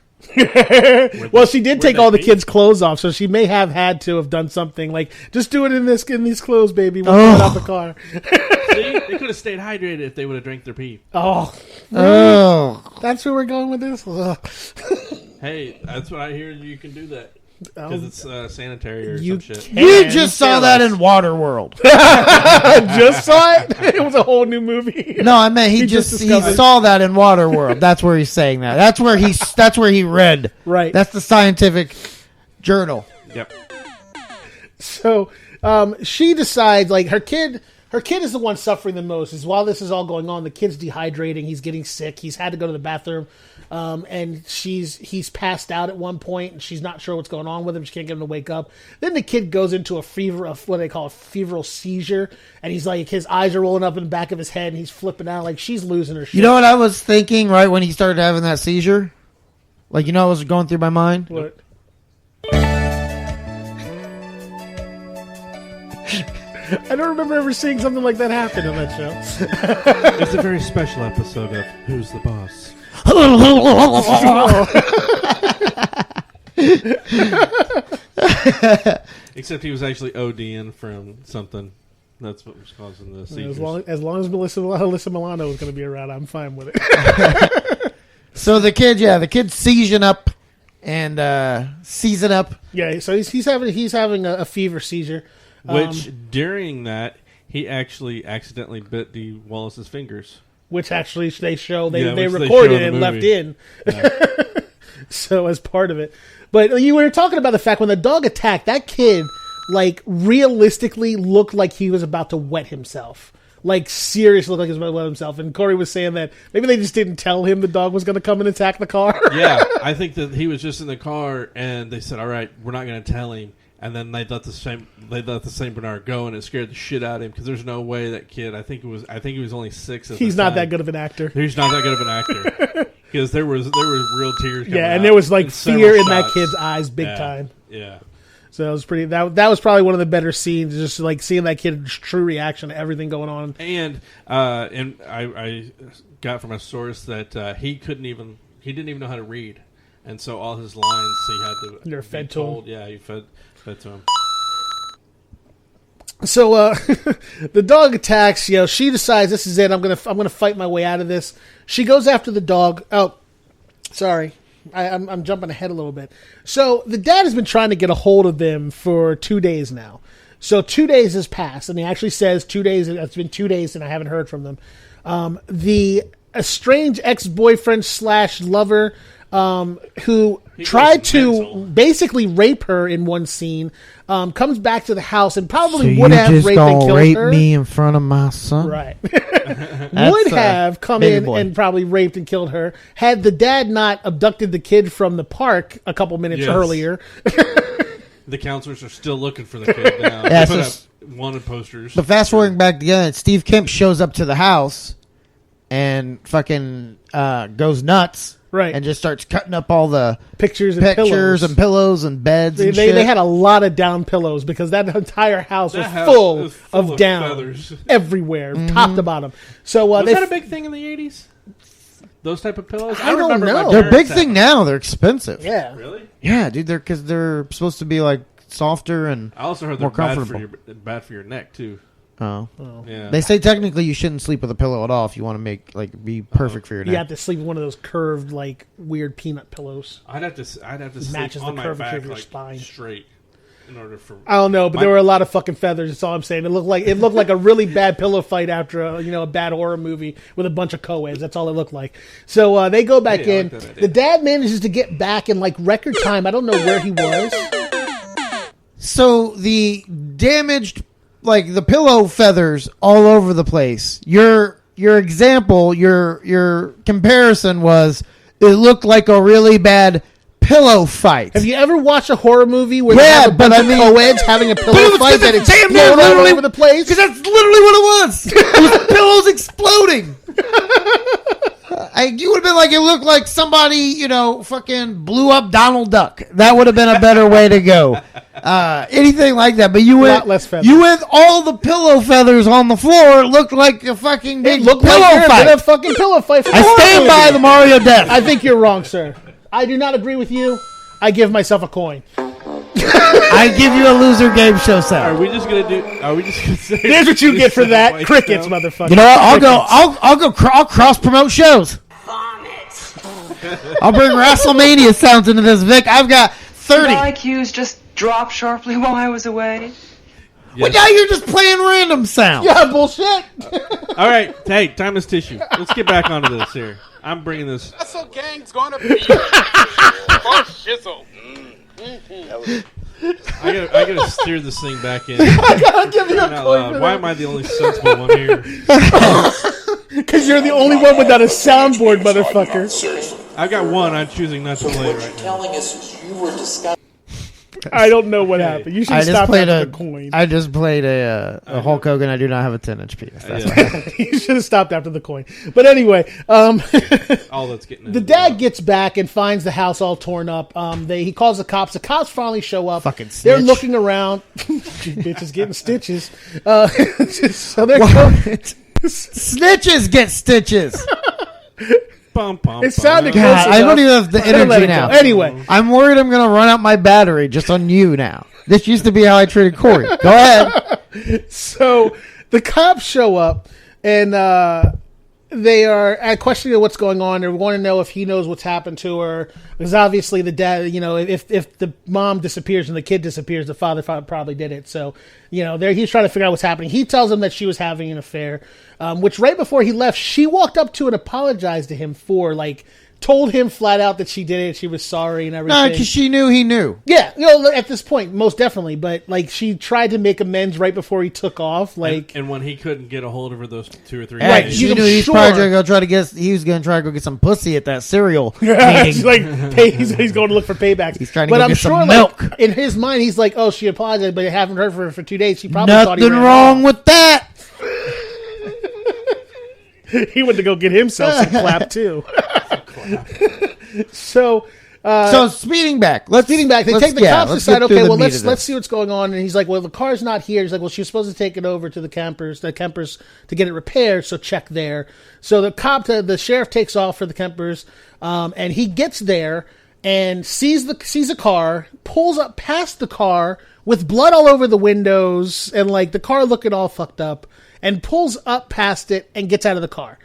Well, she did take all the kids' clothes off, so she may have had to have done something like, just do it in these clothes, baby. We'll get out the car. See, they could have stayed hydrated if they would have drank their pee. Oh. That's where we're going with this? Hey, that's what I hear. You can do that because it's sanitary or some shit. You just saw that in Waterworld. Just saw it? It was a whole new movie. No, I meant he saw that in Waterworld. That's where he's saying that. That's where he read. Right. That's the scientific journal. Yep. So she decides, like, her kid is the one suffering the most. Is while this is all going on, the kid's dehydrating. He's getting sick. He's had to go to the bathroom. And he's passed out at one point, and she's not sure what's going on with him. She can't get him to wake up. Then the kid goes into a what they call a febrile seizure, and he's like, his eyes are rolling up in the back of his head, and he's flipping out like she's losing her shit. You know what I was thinking right when he started having that seizure? Like, you know what was going through my mind? What? I don't remember ever seeing something like that happen on that show. It's a very special episode of Who's the Boss? Except he was actually ODing from something. That's what was causing the seizures. As long as Alyssa Milano is going to be around, I'm fine with it. So the kid's seizing up and seizing up. Yeah, so he's having a fever seizure. Which during that he actually accidentally bit Dee Wallace's fingers. Which actually they show they which recorded they and the left in. Yeah. So as part of it. But you were talking about the fact when the dog attacked, that kid, like, realistically looked like he was about to wet himself. Like, seriously looked like he was about to wet himself. And Corey was saying that maybe they just didn't tell him the dog was going to come and attack the car. Yeah, I think that he was just in the car and they said, all right, we're not going to tell him. And then they let the Saint Bernard go, and it scared the shit out of him because there's no way that kid. I think he was only 6. He's not that good of an actor. He's not that good of an actor because there was real tears. Coming Yeah, and out there was like fear in that shots. kid's eyes, big time. Yeah. So it was pretty. That was probably one of the better scenes, just like seeing that kid's true reaction to everything going on. And I got from a source that he didn't even know how to read, and so all his lines he had to. They're fed to him. Yeah, he fed to him. So the dog attacks. She decides this is it. I'm gonna fight my way out of this. She goes after the dog. Oh, sorry, I'm jumping ahead a little bit. So the dad has been trying to get a hold of them for 2 days now. So 2 days has passed, and he actually says 2 days. It's been 2 days, and I haven't heard from them. The estranged ex-boyfriend / lover. Who tried to basically rape her in one scene, comes back to the house and probably would have raped and killed rape her. Me in front of my son, right? Would have come in and probably raped and killed her had the dad not abducted the kid from the park a couple minutes earlier. The counselors are still looking for the kid now. Yeah, they put up wanted posters. But fast forwarding back together, Steve Kemp shows up to the house and fucking goes nuts. Right. And just starts cutting up all the pictures and pillows and beds and they shit. They had a lot of down pillows because that entire house was full of down feathers everywhere, top to bottom. So was that a big thing in the 80s? Those type of pillows? I don't know. They're a big thing now. They're expensive. Yeah. Really? Yeah, dude. Because they're supposed to be like softer and I also heard more they're comfortable. bad for your neck too. Oh. Yeah. They say technically you shouldn't sleep with a pillow at all if you want to make be perfect for your neck. You have to sleep with one of those curved, like, weird peanut pillows. I'd have to sleep Matches on the my curvature back of your like spine. straight in order for. I don't know, but there were a lot of fucking feathers. That's all I'm saying. It looked like a really bad pillow fight after a bad horror movie with a bunch of co-eds. That's all it looked like. So they go back in. The dad manages to get back in like record time. I don't know where he was. So the damaged, like the pillow feathers all over the place. Your example, your comparison was it looked like a really bad pillow fight. Have you ever watched a horror movie where they have a bunch of co-eds having a pillow fight that explode all over the place? Because that's literally what it was. It was pillows exploding. You would have been like, it looked like somebody, fucking blew up Donald Duck. That would have been a better way to go. Anything like that. But you went all the pillow feathers on the floor. It looked like a fucking big pillow fight. A fucking pillow fight. I stand by the Mario death. I think you're wrong, sir. I do not agree with you. I give myself a coin. I give you a loser game show set. Are we just gonna say? Here's what you get for that. Crickets, motherfucker. You know what? I'll cross promote shows. Vomit. I'll bring WrestleMania sounds into this, Vic. I've got 30. IQs just dropped sharply while I was away. Well, now you're just playing random sounds. Yeah, bullshit. All right, hey, time is tissue. Let's get back onto this here. I'm bringing this. Wrestle Gang's gonna be for shizzle. I gotta steer this thing back in. I gotta give you a point for Why that. am I the only sensible one here? Because you're the only one without a soundboard, motherfucker. I've got one. I'm choosing not to play right now. Telling us you were discussing. I don't know what happened. You should I have just stopped played after the coin. I just played a Hulk Hogan. I do not have a 10-inch penis. That's what happened. You should have stopped after the coin. But anyway, All that's getting the dad gets back and finds the house all torn up. He calls the cops. The cops finally show up. Fucking They're snitch. looking around. Bitches getting stitches. So they're Snitches get stitches. It sounded close God, I enough. don't even have the I'm gonna let energy it go. now. Anyway, I'm worried I'm going to run out my battery just on you now. This used to be how I treated Corey. Go ahead. so the cops show up and they are questioning what's going on. They want to know if he knows what's happened to her. Because obviously the dad, if the mom disappears and the kid disappears, the father probably did it. So, he's trying to figure out what's happening. He tells him that she was having an affair, which right before he left, she walked up to and apologized to him for, told him flat out that she did it. She was sorry and everything. No, because she knew he knew. Yeah, at this point, most definitely. But she tried to make amends right before he took off. And when he couldn't get a hold of her those 2 or 3 Right, days, she knew he's probably going to try to get. He was going to try to go get some pussy at that cereal meeting. He's going to look for paybacks. He's trying to go get some milk. In his mind, he's like, "Oh, she apologized, but I haven't heard from her for 2 days." She probably thought he Nothing ran wrong off. with that. He went to go get himself some clap too. So speeding back. They take the cops aside. Okay, well let's see what's going on. And he's like, well, the car's not here. He's like, well, she was supposed to take it over to the campers to get it repaired. So check there. So the sheriff takes off for the campers, and he gets there and sees a car, pulls up past the car with blood all over the windows and the car looking all fucked up, and pulls up past it and gets out of the car.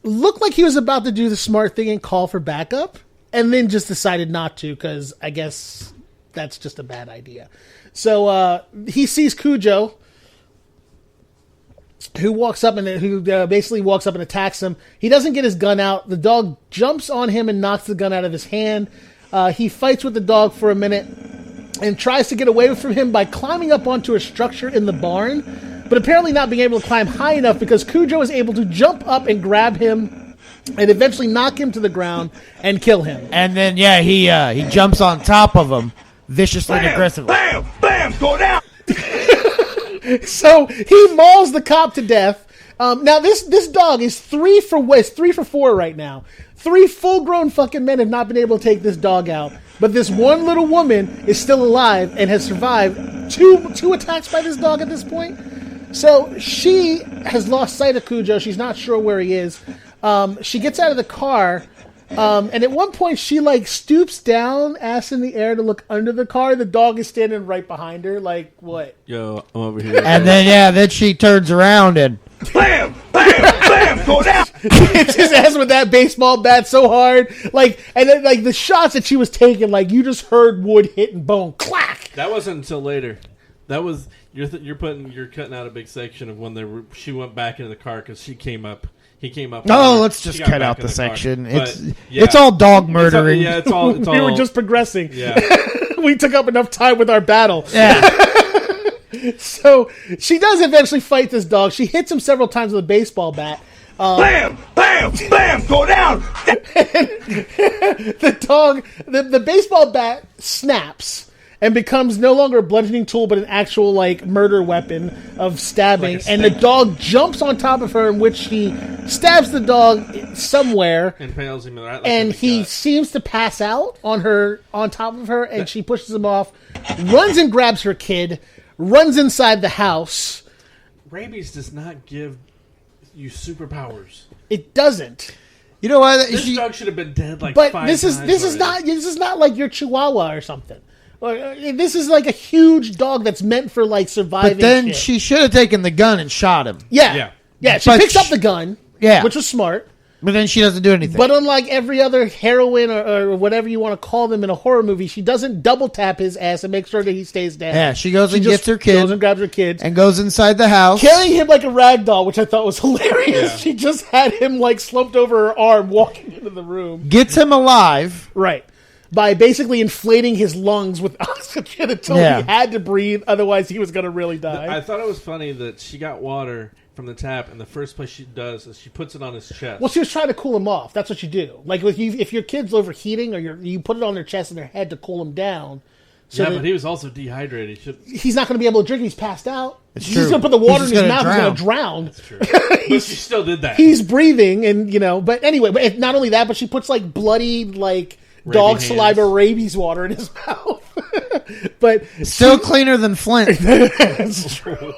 Looked like he was about to do the smart thing and call for backup, and then just decided not to because I guess that's just a bad idea. So he sees Cujo, who basically walks up and attacks him. He doesn't get his gun out. The dog jumps on him and knocks the gun out of his hand. He fights with the dog for a minute and tries to get away from him by climbing up onto a structure in the barn, but apparently not being able to climb high enough because Cujo is able to jump up and grab him and eventually knock him to the ground and kill him. And then, he jumps on top of him viciously and aggressively. Bam! Bam! Go down! So he mauls the cop to death. Now this dog is 3 for 4 right now. 3 full-grown fucking men have not been able to take this dog out. But this one little woman is still alive and has survived two attacks by this dog at this point. So she has lost sight of Cujo. She's not sure where he is. She gets out of the car, and at one point she stoops down, ass in the air, to look under the car. The dog is standing right behind her. What? Yo, I'm over here. And then she turns around and Bam! Bam! Bam! Go down! Hits his ass with that baseball bat so hard, and then the shots that she was taking, you just heard wood hitting bone, clack. That wasn't until later. That was you're cutting out a big section of when she went back into the car because he came up. oh, let's just cut out the car. section. But, It's all dog murdering. It's all. We were just progressing. Yeah. We took up enough time with our battle. Yeah. So she does eventually fight this dog. She hits him several times with a baseball bat. Bam! Bam! Bam! Go down! The dog, the baseball bat snaps and becomes no longer a bludgeoning tool, but an actual murder weapon of stabbing. And the dog jumps on top of her, in which she stabs the dog somewhere. And impales him right and he seems to pass out on top of her, and she pushes him off, runs and grabs her kid, runs inside the house. Rabies does not give you superpowers. It doesn't. You know what? This dog should have been dead But 5 times. this is not like your Chihuahua or something. This is a huge dog that's meant for surviving. But then shit. she should have taken the gun and shot him. Yeah. She But picks up the gun. Yeah. Which was smart. But then she doesn't do anything. But unlike every other heroine or whatever you want to call them in a horror movie, she doesn't double tap his ass and make sure that he stays down. Yeah, she goes and gets her Goes kid and grabs her kids. and goes inside the house. Carrying him like a rag doll, which I thought was hilarious. Yeah. She just had him like slumped over her arm walking into the room. Gets him alive. Right. By basically inflating his lungs with oxygen until he had to breathe, otherwise he was going to really die. I thought it was funny that she got water from the tap, and the first place she does is she puts it on his chest. Well, she was trying to cool him off. That's what you do. Like if your kid's overheating, or you put it on their chest and their head to cool him down. So but he was also dehydrated. He's not going to be able to drink. He's passed out. It's He's true. just going to put the water in He's his just mouth. gonna He's going to drown. That's true. But she still did that. He's breathing, and but anyway, but not only that, but she puts like bloody like dog hands. saliva rabies water in his mouth. But Still cleaner than Flint. that's true.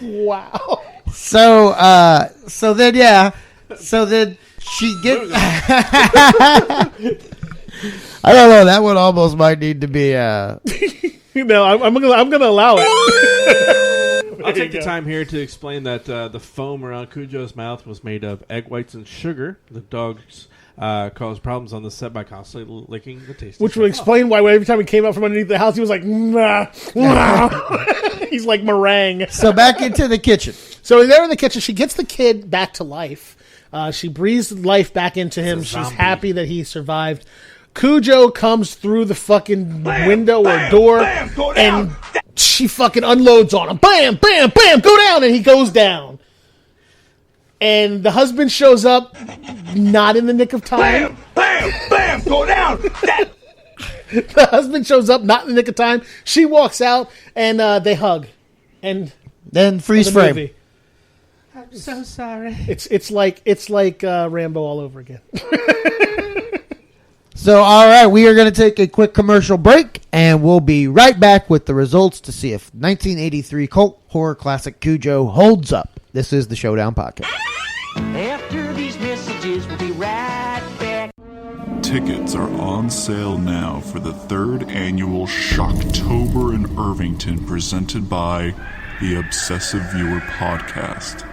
Wow. So then she gets. I don't know. That one almost might need to be. I'm gonna allow it. I'll take the time here to explain that the foam around Cujo's mouth was made of egg whites and sugar. The dogs caused problems on the set by constantly licking the tasty Which stuff would off. explain why every time he came out from underneath the house, he was like, nah, nah. He's like meringue. So back into the kitchen. So they're in the kitchen. She gets the kid back to life. She breathes life back into him. It's a She's zombie. happy that he survived. Cujo comes through the fucking window or door, and she fucking unloads on him. Bam, bam, bam, go down, and he goes down. And the husband shows up, not in the nick of time. Bam! Bam! Go down! The husband shows up, not in the nick of time. She walks out, and they hug. And Then freeze the frame. movie. I'm so sorry. It's like Rambo all over again. So, all right, we are going to take a quick commercial break, and we'll be right back with the results to see if 1983 cult horror classic Cujo holds up. This is the Showdown Podcast. After these messages, we'll be right back. Tickets are on sale now for the third annual Shocktober in Irvington, presented by the Obsessive Viewer Podcast.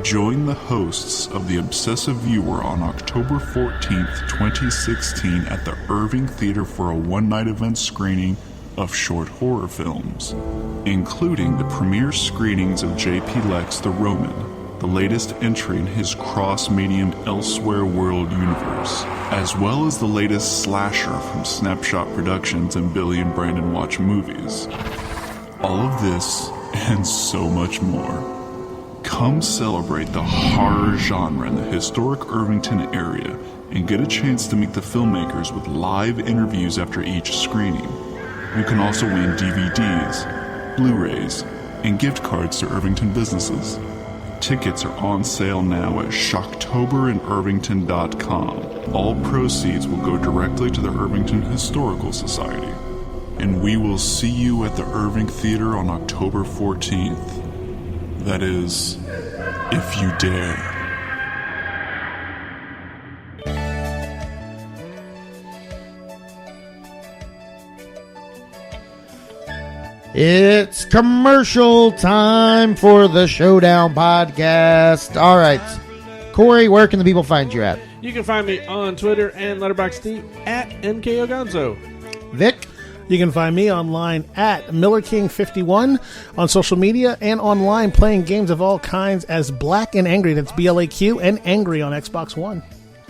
Join the hosts of the Obsessive Viewer on October 14th, 2016 at the Irving Theater for a one-night event screening of short horror films, including the premiere screenings of J.P. Lex The Roman, the latest entry in his cross-medium Elsewhere World universe, as well as the latest slasher from Snapshot Productions and Billy and Brandon Watch Movies. All of this and so much more. Come celebrate the horror genre in the historic Irvington area and get a chance to meet the filmmakers with live interviews after each screening. You can also win DVDs, Blu-rays, and gift cards to Irvington businesses. Tickets are on sale now at shocktoberinirvington.com. All proceeds will go directly to the Irvington Historical Society. And we will see you at the Irving Theater on October 14th. That is, if you dare. It's commercial time for the Showdown Podcast. All right. Corey, where can the people find you at? You can find me on Twitter and Letterboxd at NKOgonzo. Vic? You can find me online at MillerKing51 on social media and online playing games of all kinds as Black and Angry. That's BLAQ and Angry on Xbox One.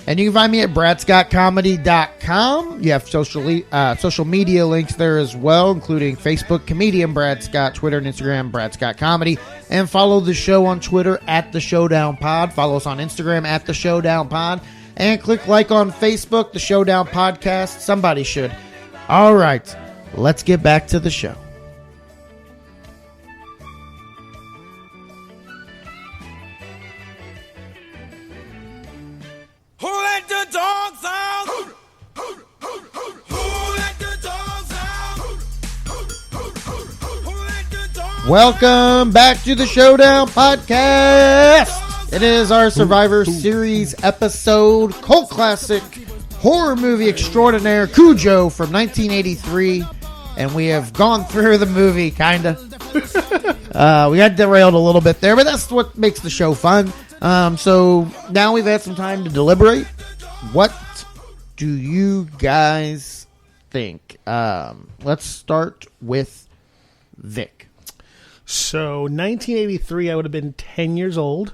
And you can find me at BradScottComedy.com. You have social media links there as well, including Facebook, comedian Brad Scott, Twitter and Instagram, Brad Scott Comedy. And follow the show on Twitter at The Showdown Pod. Follow us on Instagram at The Showdown Pod. And click like on Facebook, The Showdown Podcast. Somebody should. All right. Let's get back to the show. Who let the dogs out? Who let the dogs out? Who let the dogs Welcome back to the Showdown Podcast. It is our Survivor Series episode, cult classic horror movie extraordinaire, Cujo from 1983. And we have gone through the movie, kind of. We got derailed a little bit there, but that's what makes the show fun. So now we've had some time to deliberate. What do you guys think? Let's start with Vic. So 1983, I would have been 10 years old.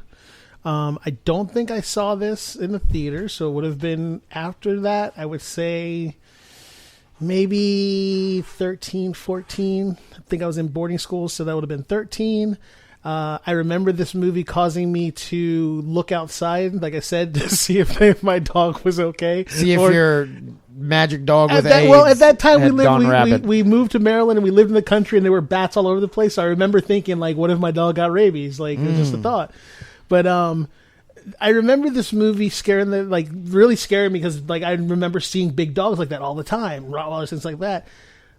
I don't think I saw this in the theater, so it would have been after that. I would say maybe 13, 14. I think I was in boarding school, so that would have been 13. I remember this movie causing me to look outside, like I said, to see if my dog was okay. See if your magic dog with AIDS. Well, at that time we moved to Maryland and we lived in the country and there were bats all over the place. So I remember thinking, like, what if my dog got rabies? Like, it was just a thought. But I remember this movie really scaring me because, like, I remember seeing big dogs like that all the time, Rottweilers, things like that.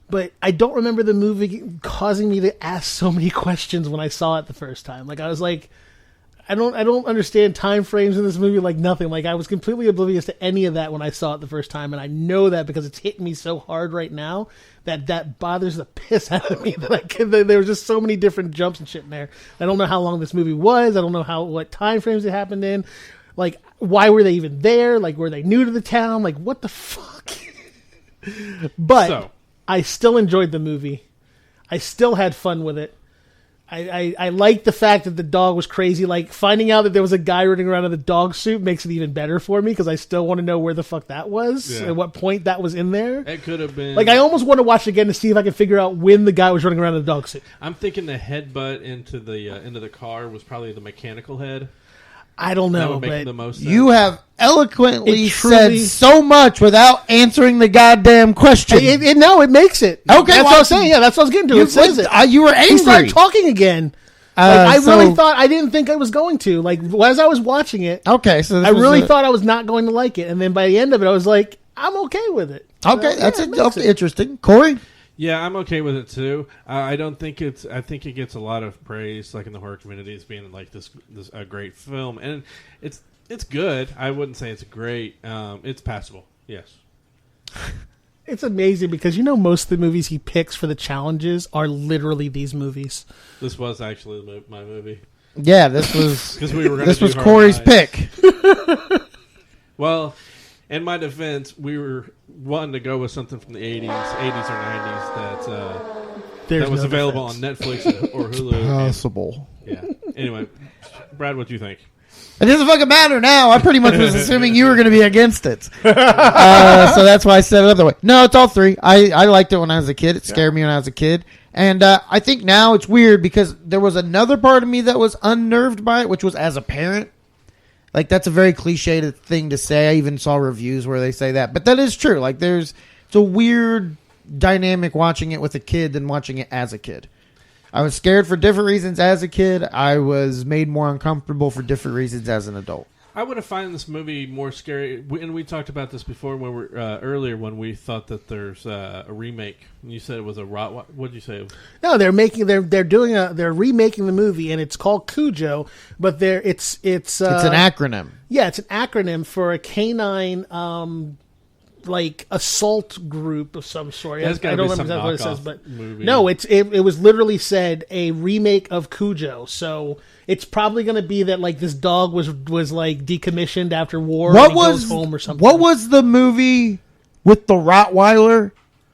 But I don't remember the movie causing me to ask so many questions when I saw it the first time. Like, I was like, I don't understand time frames in this movie, like nothing. Like, I was completely oblivious to any of that when I saw it the first time, and I know that because it's hitting me so hard right now that bothers the piss out of me. There were just so many different jumps and shit in there. I don't know how long this movie was. I don't know what time frames it happened in. Like, why were they even there? Like, were they new to the town? Like, what the fuck? But I still enjoyed the movie. I still had fun with it. I liked the fact that the dog was crazy. Like, finding out that there was a guy running around in a dog suit makes it even better for me because I still want to know where the fuck that was, at what point that was in there. It could have been. Like, I almost want to watch it again to see if I can figure out when the guy was running around in a dog suit. I'm thinking the headbutt into the car was probably the mechanical head. I don't know, that would make but the most sense. You have eloquently said so much without answering the goddamn question. It makes it. Okay, that's what I was saying. Yeah, that's what I was getting to. It says it. You were angry. He started talking again. I didn't think I was going to. Like, as I was watching it, okay, so I really thought I was not going to like it. And then by the end of it, I was like, I'm okay with it. Okay, that's interesting. Corey? Yeah, I'm okay with it too. I think it gets a lot of praise, like in the horror community, as being like this a great film, and it's good. I wouldn't say it's great. It's passable. Yes. It's amazing because most of the movies he picks for the challenges are literally these movies. This was actually my movie. Yeah, this was because we were. This was Corey's pick. Well. In my defense, we were wanting to go with something from the 80s or 90s that was available on Netflix or Hulu. Possible. Yeah. Anyway, Brad, what do you think? It doesn't fucking matter now. I pretty much was assuming you were going to be against it. So that's why I said it other way. No, it's all three. I liked it when I was a kid. It scared me when I was a kid. And I think now it's weird because there was another part of me that was unnerved by it, which was as a parent. Like, that's a very cliched thing to say. I even saw reviews where they say that. But that is true. Like, it's a weird dynamic watching it with a kid than watching it as a kid. I was scared for different reasons as a kid. I was made more uncomfortable for different reasons as an adult. I would have found this movie more scary, and we talked about this before when we earlier when we thought that there's a remake. You said it was a What did you say? No, they're remaking the movie, and it's called Cujo, but it's an acronym. Yeah, it's an acronym for a canine like assault group of some sort. I don't remember exactly what it says, but no, it was literally said a remake of Cujo. So it's probably going to be that like this dog was like decommissioned after war. Goes home or something. What was the movie with the Rottweiler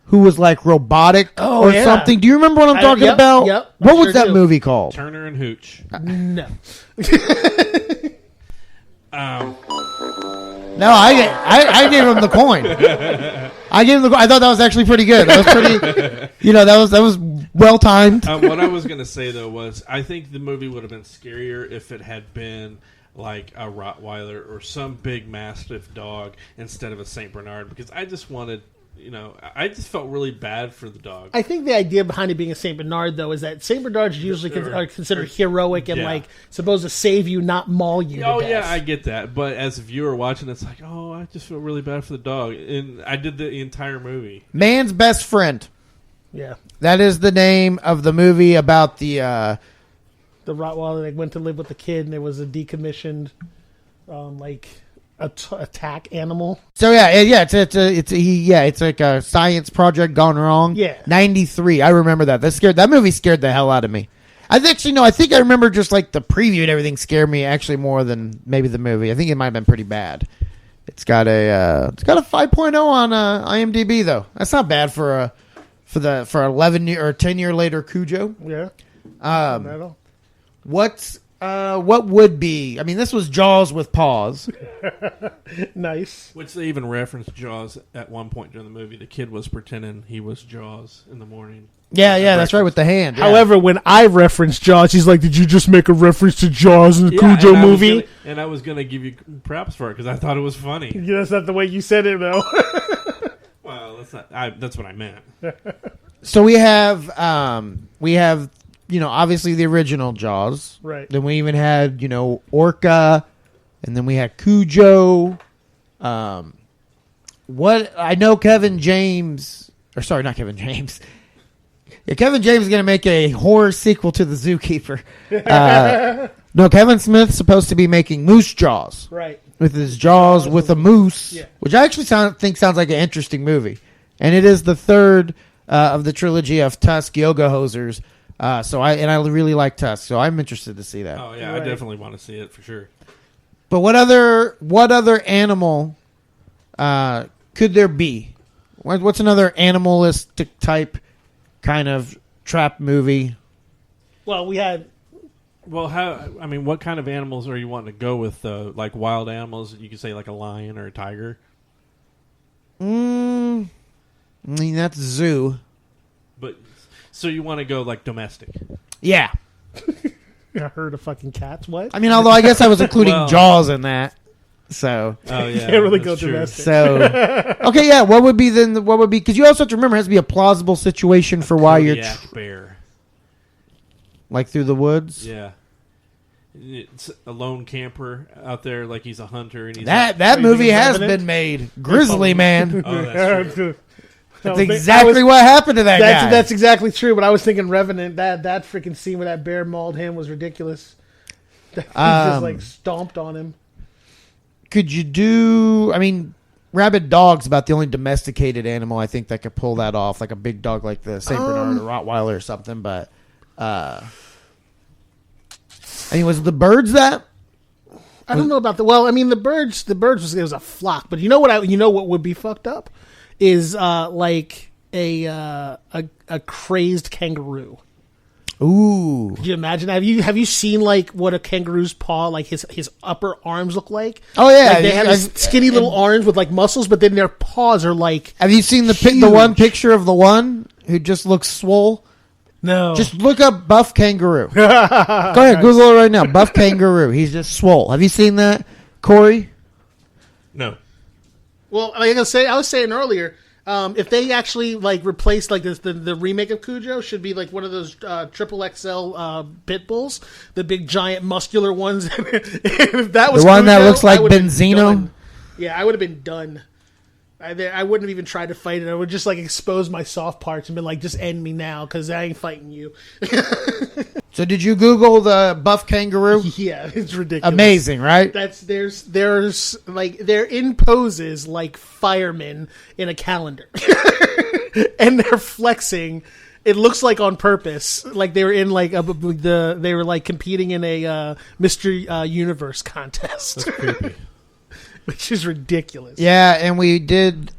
who was like robotic something? Do you remember what I'm talking about? Yep. What was that movie called? Turner and Hooch. No. No, I gave him the coin. I thought that was actually pretty good. That was pretty, that was well timed. What I was gonna say though was I think the movie would have been scarier if it had been like a Rottweiler or some big mastiff dog instead of a Saint Bernard, because I just wanted. I just felt really bad for the dog. I think the idea behind it being a Saint Bernard, though, is that Saint Bernards usually are considered heroic and like supposed to save you, not maul you. Oh yeah, I get that. But as a viewer watching, it's like, oh, I just feel really bad for the dog, and I did the entire movie. Man's Best Friend. Yeah, that is the name of the movie about the Rottweiler that went to live with the kid, and there was a decommissioned, attack animal. So it's like a science project gone wrong. Yeah, 93. I remember that. That movie scared the hell out of me. I think I remember just like the preview and everything scared me actually more than maybe the movie. I think it might have been pretty bad. It's got a 5.0 on IMDb though. That's not bad for 11 year or 10 year later Cujo. Yeah. What would be? I mean, this was Jaws with paws. Nice. Which they even referenced Jaws at one point during the movie. The kid was pretending he was Jaws in the morning. Yeah, that's right, with the hand. Yeah. However, when I referenced Jaws, he's like, "Did you just make a reference to Jaws in the Cujo movie?" I was gonna give you props for it because I thought it was funny. Yeah, that's not the way you said it, though. Well, that's not. That's what I meant. So we have obviously the original Jaws. Right. Then we even had Orca, and then we had Cujo. What I know, Kevin James. Yeah, Kevin James is going to make a horror sequel to The Zookeeper. No, Kevin Smith's supposed to be making Moose Jaws. Right. With his Jaws with a moose, yeah. Which I actually think sounds like an interesting movie. And it is the third of the trilogy of Tusk Yoga Hosers. So I really like Tusk, so I'm interested to see that. Oh yeah, right. I definitely want to see it for sure. But what other animal could there be? What's another animalistic type kind of trap movie? Well, we had. Well, what kind of animals are you wanting to go with? Like wild animals? You could say like a lion or a tiger. I mean, that's zoo. But so you want to go like domestic? Yeah. I heard of fucking cats. What? I mean, although I guess I was including Jaws in that. So. Oh yeah. Can't really go true. domestic. So. Okay, yeah. What would be then? What would be? Because you also have to remember, it has to be a plausible situation for why you're. Bear. Like through the woods. Yeah. It's a lone camper out there, like he's a hunter, and he's that movie has been made. Grizzly Man. Oh, that's true. That's exactly what happened to that guy. That's exactly true. But I was thinking Revenant. That freaking scene where that bear mauled him was ridiculous. He just like stomped on him. Could you do? I mean, rabid dog's about the only domesticated animal I think that could pull that off, like a big dog like the Saint Bernard or Rottweiler or something. But I mean, was it the birds that? I don't know about the. Well, I mean, the birds was a flock. But you know what would be fucked up is like a crazed kangaroo. Ooh. Could you imagine? Have you seen like what a kangaroo's paw, like his upper arms look like? Oh yeah, like they have these skinny little arms with like muscles, but then their paws are like. Have you seen the one picture of the one who just looks swole? No. Just look up buff kangaroo. Go ahead, Google it right now. Buff kangaroo. He's just swole. Have you seen that, Corey? No. Well, like I was saying earlier, if they actually like replace like this, the remake of Cujo should be like one of those triple XL pit bulls, the big giant muscular ones. If that was the one Cujo, that looks like Benzino. Yeah, I would have been done. I wouldn't have even tried to fight it. I would just like expose my soft parts and be like, just end me now because I ain't fighting you. So did you Google the buff kangaroo? Yeah, it's ridiculous. Amazing, right? There's like they're in poses like firemen in a calendar, and they're flexing. It looks like on purpose, like they were in like they were like competing in a Mr. Universe contest. That's creepy. Which is ridiculous. Yeah, and I did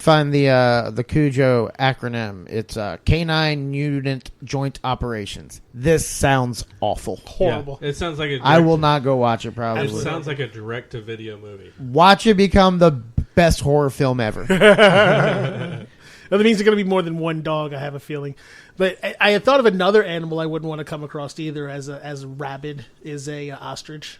find the Cujo acronym. It's Canine Unit Joint Operations. This sounds awful. Horrible. Yeah, it sounds like I will not go watch it probably. It sounds like a direct-to-video movie. Watch it become the best horror film ever. That means there's going to be more than one dog, I have a feeling. But I had thought of another animal I wouldn't want to come across either as rabid is a ostrich.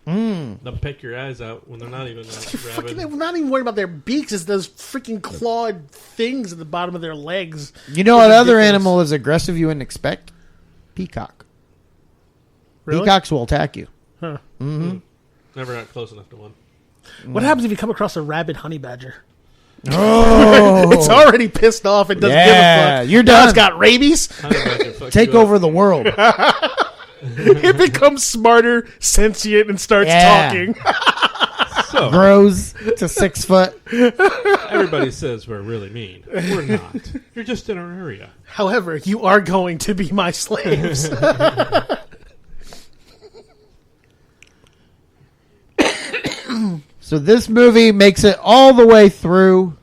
They'll pick your eyes out when they're not even rabid. They're not even worried about their beaks. It's those freaking clawed things at the bottom of their legs. You know what other animal is aggressive you wouldn't expect? Peacock. Really? Peacocks will attack you. Huh. Mm-hmm. Never got close enough to one. What happens if you come across a rabid honey badger? Oh, it's already pissed off. It doesn't give a fuck. You're now done. It's got rabies. Take over the world. It becomes smarter, sentient, and starts talking. So Oh. grows to 6 foot. Everybody says we're really mean. We're not. You're just in our area. However, you are going to be my slaves. So this movie makes it all the way through.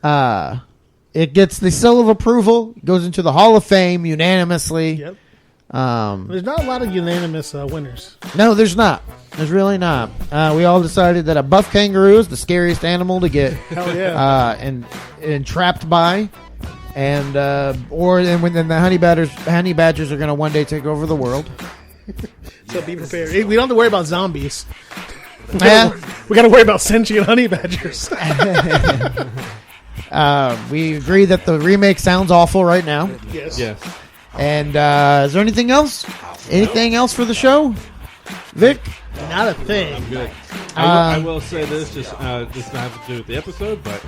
It gets the seal of approval, goes into the Hall of Fame unanimously. Yep. There's not a lot of unanimous winners. No, there's not. There's really not. We all decided that a buff kangaroo is the scariest animal to get Hell yeah. and trapped by. And when the honey badgers are going to one day take over the world. So be prepared. We don't have to worry about zombies. Yeah. We got to worry about sentient honey badgers. We agree that the remake sounds awful right now. Yes. Yes. And is there anything else? Anything else for the show, Vic? Not a thing. I'm good. I will say this, just not have to do with the episode, but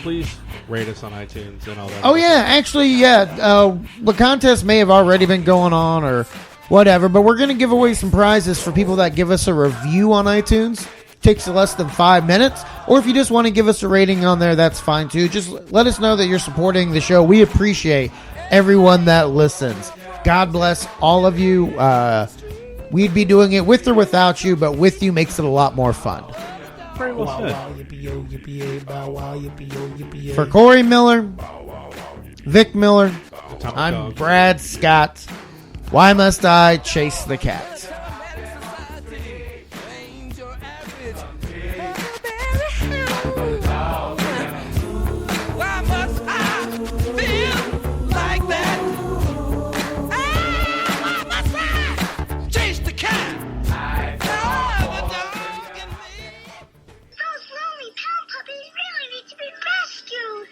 please rate us on iTunes and all that. Oh yeah, actually, yeah. The contest may have already been going on or whatever, but we're going to give away some prizes for people that give us a review on iTunes. Takes less than 5 minutes, or if you just want to give us a rating on there, that's fine too. Just let us know that you're supporting the show. We appreciate everyone that listens. God bless all of you. We'd be doing it with or without you, but with you makes it a lot more fun. Very well said. For Corey Miller, Vic Miller, Atomic I'm Dog. Brad Scott. Why must I chase the cat? Why must I feel like that? Why must I chase the cat? Those lonely pound puppies really need to be rescued.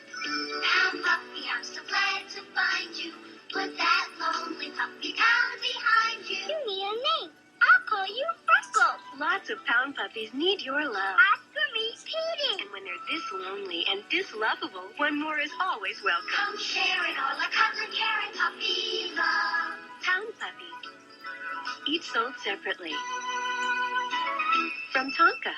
Pound puppy, I'm so glad to find you. Put that lonely puppy down behind you. You need a name. I'll call you Freckles. Lots of pound puppies need your love. Ask for me, Petey. And when they're this lonely and this lovable, one more is always welcome. Come sharing all our cuddly, caring puppy love. Pound puppies. Each sold separately. From Tonka.